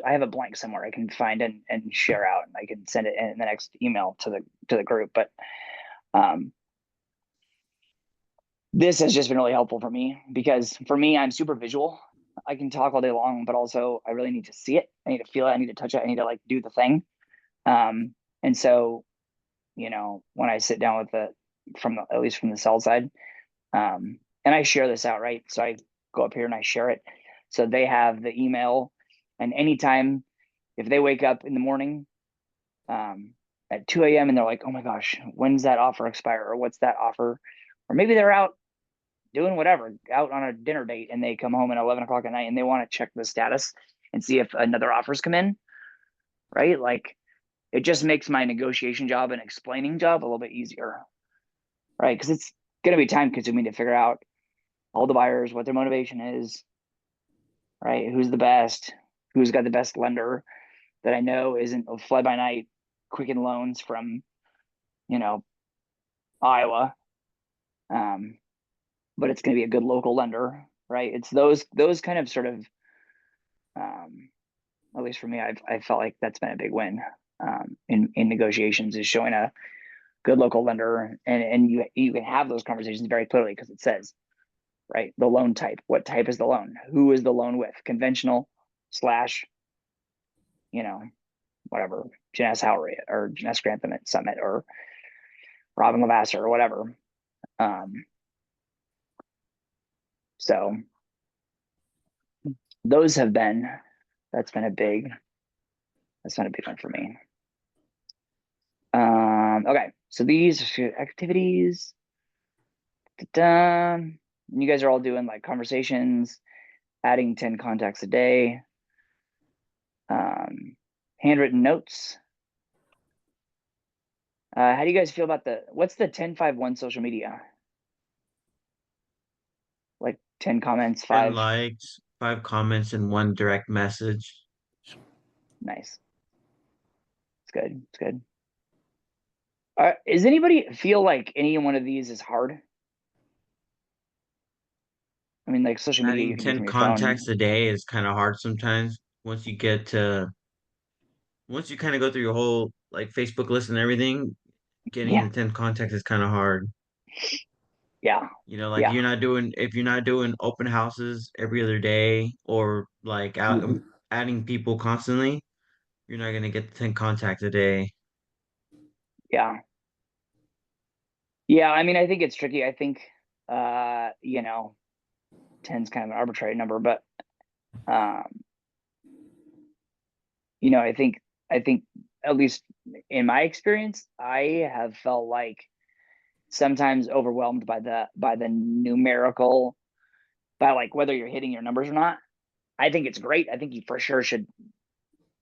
have a blank somewhere I can find and share out, and I can send it in the next email to the group. But this has just been really helpful for me, because for me, I'm super visual. I can talk all day long, but also I really need to see it. I need to feel it. I need to touch it. I need to like do the thing. And so, when I sit down with at least from the sell side, and I share this out, right? So I go up here and I share it. So they have the email, and anytime if they wake up in the morning at 2 a.m. and they're like, oh my gosh, when's that offer expire? Or what's that offer? Or maybe they're out doing whatever, out on a dinner date, and they come home at 11 o'clock at night and they want to check the status and see if another offer's come in, right? Like, it just makes my negotiation job and explaining job a little bit easier, right? Because it's going to be time consuming to figure out all the buyers, what their motivation is, right? Who's the best, who's got the best lender that I know isn't a fly by night Quicken Loans from, Iowa. But it's going to be a good local lender, right? It's those kind of sort of, at least for me, I felt like that's been a big win in negotiations, is showing a good local lender, and you can have those conversations very clearly, because it says, right, the loan type, what type is the loan, who is the loan with, conventional / whatever, Janess Howry or Janess Grantham at Summit or Robin Lavasser or whatever. So those that's been a big one for me. Okay, so these activities, you guys are all doing like conversations, adding 10 contacts a day, handwritten notes. How do you guys feel about what's the 10-5-1 social media? Like 10 comments, 10 5 likes, 5 comments, and 1 direct message. Nice. It's good. It's good. Does anybody feel like any one of these is hard? I mean, like social media, you Adding can do 10 from your phone. contacts a day is kind of hard sometimes. Once you kind of go through your whole like Facebook list and everything, getting Yeah. the 10 contacts is kind of hard. Yeah. Like Yeah. if you're not doing open houses every other day, or like adding people constantly, you're not gonna get the 10 contacts a day. Yeah. Yeah. I mean, I think it's tricky. I think, 10 is kind of an arbitrary number, but, I think at least in my experience, I have felt like sometimes overwhelmed by the numerical, by like whether you're hitting your numbers or not. I think it's great. I think you for sure should,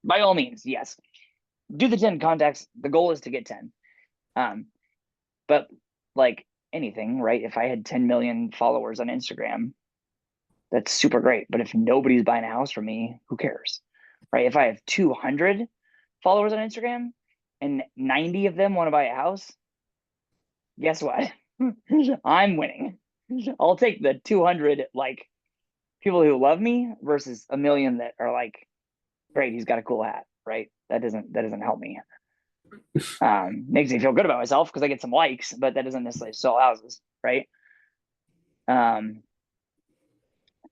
by all means, yes, do the 10 contacts. The goal is to get 10. But like anything, right? If I had 10 million followers on Instagram, that's super great. But if nobody's buying a house from me, who cares? Right? If I have 200 followers on Instagram and 90 of them want to buy a house, guess what? I'm winning. I'll take the 200 like people who love me versus a million that are like, great, he's got a cool hat, right? That doesn't help me. Makes me feel good about myself because I get some likes, but that doesn't necessarily sell houses, right?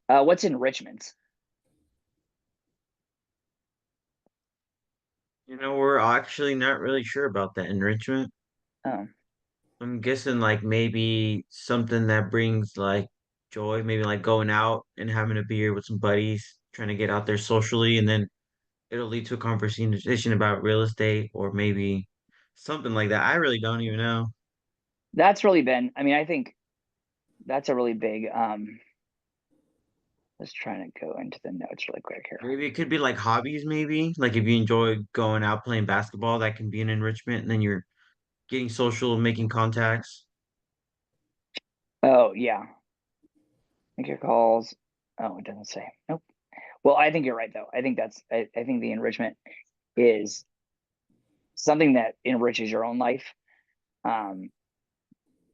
What's enrichment? We're actually not really sure about that enrichment. Oh, I'm guessing like maybe something that brings like joy, maybe like going out and having a beer with some buddies, trying to get out there socially, and then it'll lead to a conversation about real estate or maybe something like that. I really don't even know. that's really been, I mean, I think that's a really big, let's try to go into the notes really quick here. Maybe it could be like hobbies, maybe. Like if you enjoy going out playing basketball, that can be an enrichment, and then you're getting social, making contacts. Oh, yeah. Make your calls. Oh, it doesn't say. Nope. Well, I think you're right, though. I think I think the enrichment is something that enriches your own life.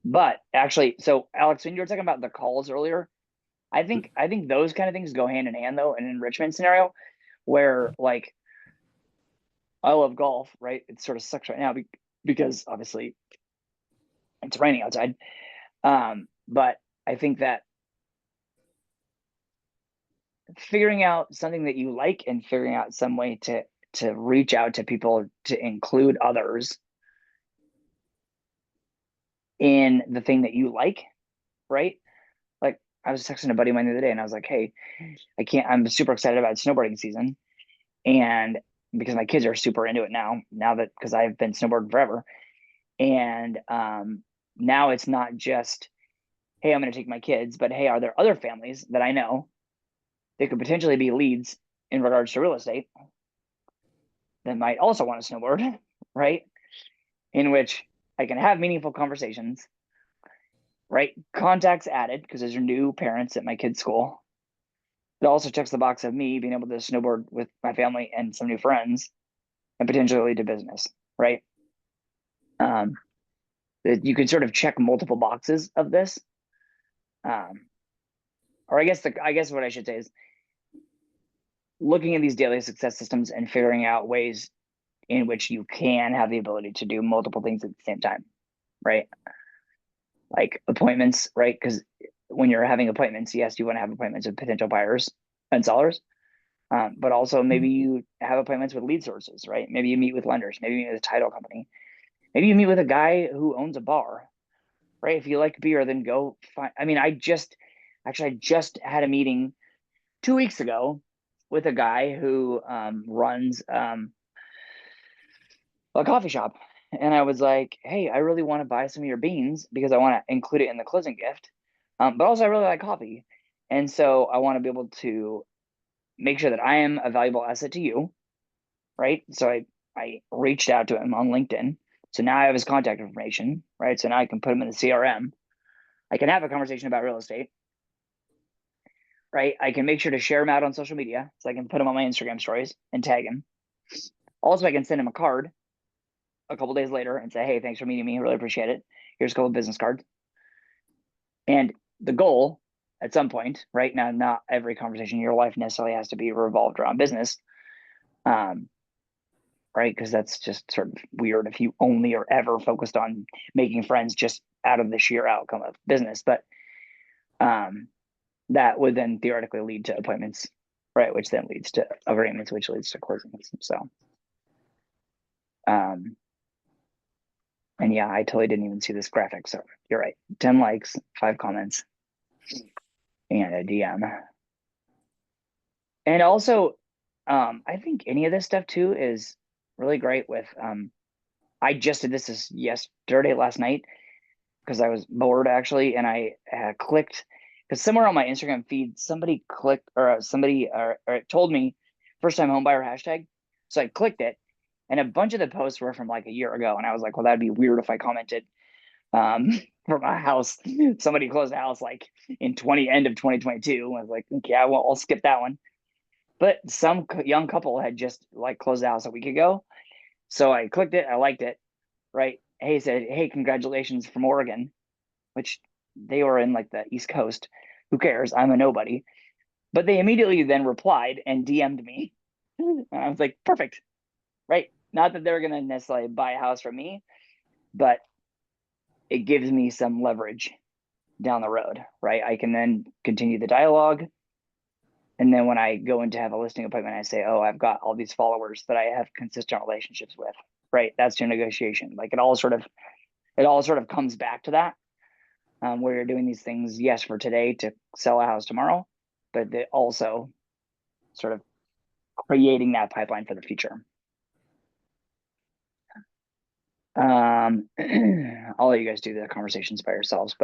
But actually, so Alex, when you were talking about the calls earlier, I think those kind of things go hand in hand, though, in an enrichment scenario where like I love golf, right? It sort of sucks right now because obviously it's raining outside. But I think that figuring out something that you like and figuring out some way to reach out to people, to include others in the thing that you like, right? Like I was texting a buddy of mine the other day and I was like, hey, I'm super excited about snowboarding season. And because my kids are super into it now that because I've been snowboarding forever. And now it's not just, hey, I'm going to take my kids, but hey, are there other families that I know that could potentially be leads in regards to real estate that might also want to snowboard, right? In which I can have meaningful conversations, right? Contacts added because those are new parents at my kid's school. It also checks the box of me being able to snowboard with my family and some new friends and potentially lead to business, right? You can sort of check multiple boxes of this. Or I guess what I should say is looking at these daily success systems and figuring out ways in which you can have the ability to do multiple things at the same time, right? Like appointments, right? Because when you're having appointments, yes, you want to have appointments with potential buyers and sellers, but also maybe you have appointments with lead sources, right? Maybe you meet with lenders, maybe you meet with a title company, maybe you meet with a guy who owns a bar, right? If you like beer, then go find. I mean, I just had a meeting 2 weeks ago with a guy who runs a coffee shop. And I was like, hey, I really want to buy some of your beans because I want to include it in the closing gift. But also I really like coffee. And so I want to be able to make sure that I am a valuable asset to you. Right. So I reached out to him on LinkedIn. So now I have his contact information. Right. So now I can put him in the CRM. I can have a conversation about real estate. Right. I can make sure to share him out on social media. So I can put him on my Instagram stories and tag him. Also, I can send him a card a couple days later and say, hey, thanks for meeting me. I really appreciate it. Here's a couple of business cards. And the goal at some point, right now, not every conversation in your life necessarily has to be revolved around business. Right. Because that's just sort of weird if you only are ever focused on making friends just out of the sheer outcome of business. But that would then theoretically lead to appointments, right? Which then leads to agreements, which leads to closings. So, and yeah, I totally didn't even see this graphic. So you're right. 10 likes, 5 comments, and a DM. And also, I think any of this stuff too is really great with, I just did this last night because I was bored actually. And I clicked because somewhere on my Instagram feed, somebody clicked or somebody or it told me first time home buyer hashtag. So I clicked it, and a bunch of the posts were from like a year ago, and I was like, well, that'd be weird if I commented from a house. Somebody closed a house like in end of 2022. I was like, okay, well, I'll skip that one. But some young couple had just like closed the house a week ago, so I clicked it. I liked it. Right? Hey, said, hey, congratulations from Oregon, which they were in like the East Coast. Who cares? I'm a nobody. But they immediately then replied and DM'd me. And I was like, perfect. Right? Not that they're going to necessarily buy a house from me, but it gives me some leverage down the road, right? I can then continue the dialogue. And then when I go in to have a listing appointment, I say, oh, I've got all these followers that I have consistent relationships with, right? That's your negotiation. Like it all sort of comes back to that, where you're doing these things, yes, for today to sell a house tomorrow, but they also sort of creating that pipeline for the future. I'll let you guys do the conversations by yourselves,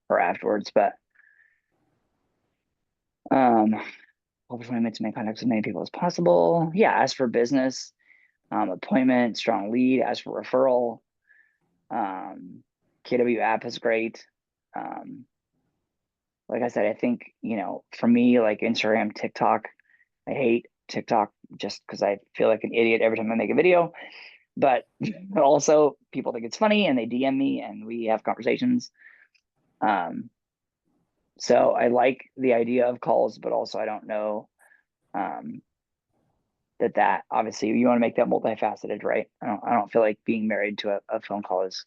or afterwards, but hopefully I make to make contact with as many people as possible. Yeah, ask for business, appointment, strong lead, ask for referral. KW app is great. Like I said, I think, for me, like Instagram, TikTok, I hate TikTok just because I feel like an idiot every time I make a video. But also people think it's funny and they DM me and we have conversations. So I like the idea of calls, but also I don't know that obviously you want to make that multifaceted, right? I don't feel like being married to a phone call is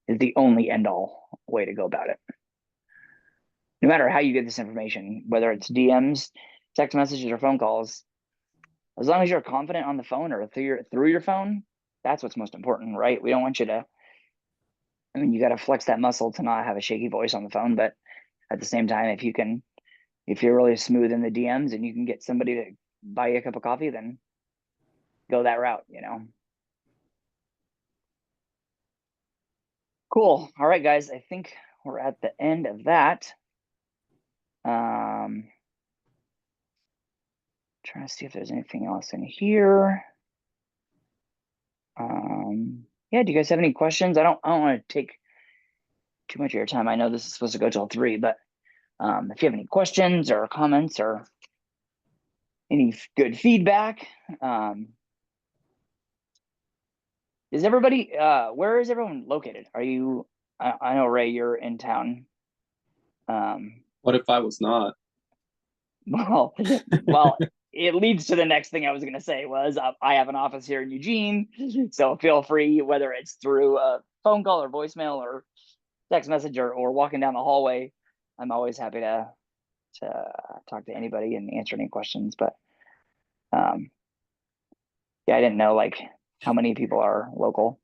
the only end all way to go about it. No matter how you get this information, whether it's DMs, text messages, or phone calls, as long as you're confident on the phone or through your phone, that's what's most important, right? We don't want you to, you got to flex that muscle to not have a shaky voice on the phone. But at the same time, if you're really smooth in the DMs and you can get somebody to buy you a cup of coffee, then go that route, Cool. All right, guys, I think we're at the end of that. Trying to see if there's anything else in here. Yeah, do you guys have any questions? I don't want to take too much of your time. I know this is supposed to go till 3, but if you have any questions or comments or any good feedback, is everybody, where is everyone located? Are you, I know Ray, you're in town. What if I was not? Well, it leads to the next thing I was going to say was I have an office here in Eugene, so feel free, whether it's through a phone call or voicemail or text message or walking down the hallway. I'm always happy to talk to anybody and answer any questions. But yeah, I didn't know like how many people are local.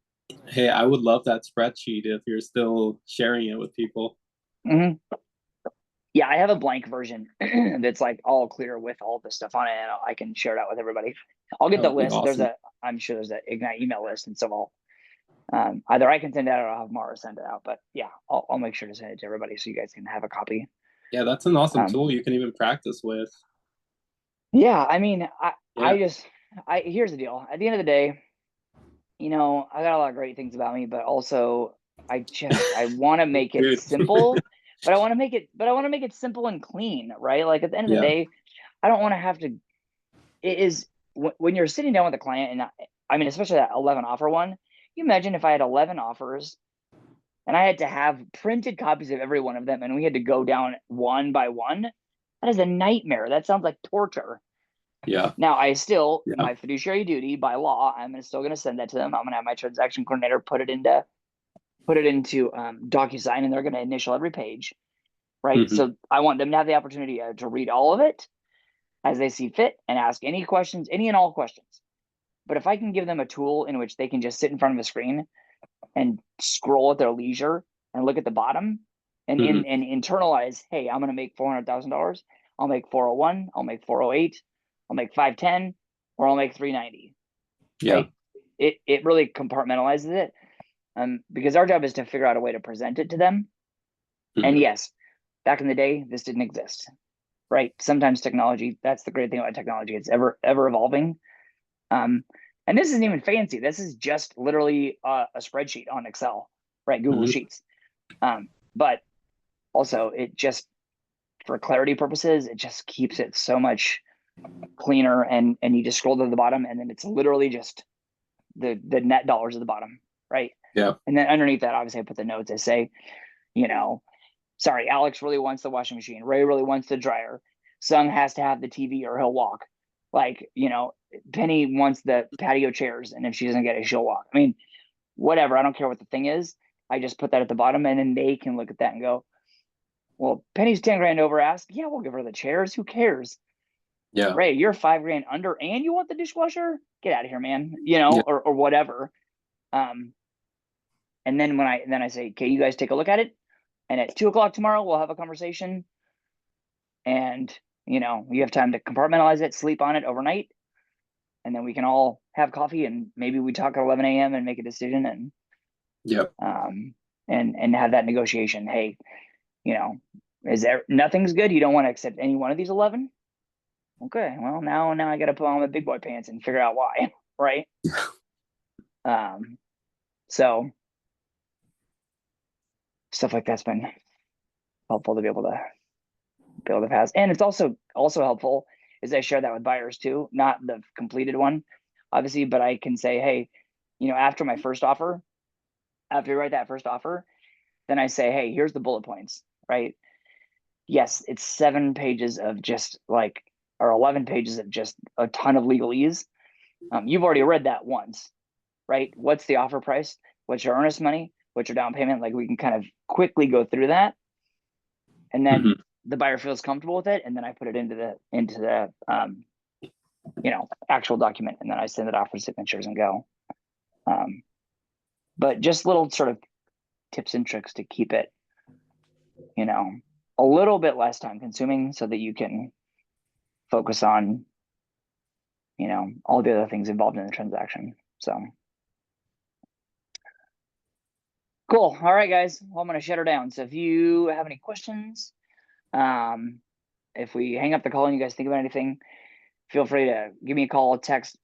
Hey, I would love that spreadsheet if you're still sharing it with people. Mm-hmm. Yeah, I have a blank version that's like all clear with all the stuff on it, and I can share it out with everybody. I'll get the list. Awesome. I'm sure there's an Ignite email list, and so either I can send it out or I'll have Mara send it out. But yeah, I'll make sure to send it to everybody so you guys can have a copy. Yeah, that's an awesome tool you can even practice with. Yeah, I mean, here's the deal. At the end of the day, I got a lot of great things about me, but also I want to make it simple. But I want to make it simple and clean, right? Like at the end of the day, I don't want to have to. It is when you're sitting down with a client, and I mean, especially that 11 offer one. You imagine if I had 11 offers, and I had to have printed copies of every one of them, and we had to go down one by one. That is a nightmare. That sounds like torture. Yeah. Now my fiduciary duty by law, I'm still going to send that to them. I'm going to have my transaction coordinator put it into DocuSign, and they're going to initial every page, right? Mm-hmm. So I want them to have the opportunity to read all of it as they see fit and ask any and all questions. But if I can give them a tool in which they can just sit in front of a screen and scroll at their leisure and look at the bottom and internalize, hey, I'm going to make $400,000. I'll make 401. I'll make 408. I'll make 510, or I'll make 390. Yeah. Right? It really compartmentalizes it. Because our job is to figure out a way to present it to them. Mm-hmm. And yes, back in the day, this didn't exist, right? Sometimes technology, that's the great thing about technology. It's ever evolving. And this isn't even fancy. This is just literally a spreadsheet on Excel, right? Google Mhm. Sheets. But also it just, for clarity purposes, it just keeps it so much cleaner, and you just scroll to the bottom and then it's literally just the net dollars at the bottom, right? Yeah. And then underneath that, obviously I put the notes. I say, you know, sorry, Alex really wants the washing machine. Ray really wants the dryer. Sung has to have the TV or he'll walk. Like, you know, Penny wants the patio chairs, and if she doesn't get it, she'll walk. I mean, whatever. I don't care what the thing is. I just put that at the bottom, and then they can look at that and go, well, Penny's 10 grand over ask. Yeah, we'll give her the chairs. Who cares? Yeah. Ray, you're 5 grand under and you want the dishwasher? Get out of here, man. You know, Yeah. or whatever. And then when I say, okay, you guys take a look at it, and at 2 o'clock tomorrow, we'll have a conversation, and you know, you have time to compartmentalize it, sleep on it overnight, and then we can all have coffee, and maybe we talk at 11 a.m. and make a decision, and Yep. and have that negotiation. Hey, you know, is there nothing's good? You don't want to accept any one of these 11? Okay, well, now I got to put on my big boy pants and figure out why, right? So stuff like that's been helpful to be able to pass. And it's also helpful is I share that with buyers too, not the completed one, obviously, but I can say, hey, you know, after my first offer, after you write that first offer, then I say, hey, here's the bullet points, right? Yes, it's 7 pages of just like, or 11 pages of just a ton of legalese. You've already read that once, right? What's the offer price? What's your earnest money? What's your down payment? Like, we can kind of quickly go through that. And then the buyer feels comfortable with it. And then I put it into the you know, actual document, and then I send it off for signatures and go. But just little sort of tips and tricks to keep it, you know, a little bit less time consuming, so that you can focus on, you know, all the other things involved in the transaction. So cool. All right, guys. Well, I'm going to shut her down. So if you have any questions, if we hang up the call and you guys think about anything, feel free to give me a call, text,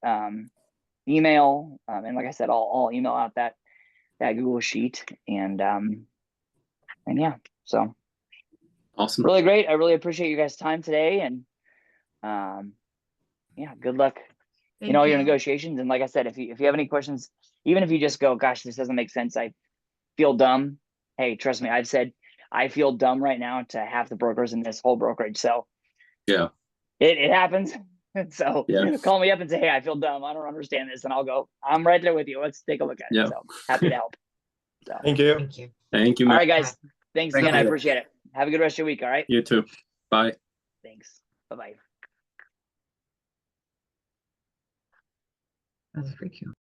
email. And like I said, I'll email out that Google sheet, and yeah, so Awesome. really great. I really appreciate you guys' time today, and yeah, good luck in all your negotiations. And like I said, if you have any questions, even if you just go, gosh, this doesn't make sense, I feel dumb. Hey, trust me, I've said I feel dumb right now to half the brokers in this whole brokerage. So Yeah. it happens. So Yeah. call me up and say, hey, I feel dumb. I don't understand this. And I'll go, I'm right there with you. Let's take a look at it. Yeah. So happy to help. So Thank you. Thank you. Thank you, all man. right, guys. Thanks Thank again. I you. appreciate it. Have a good rest of your week. All right. You too. Bye. Thanks. Bye-bye. That's freaky.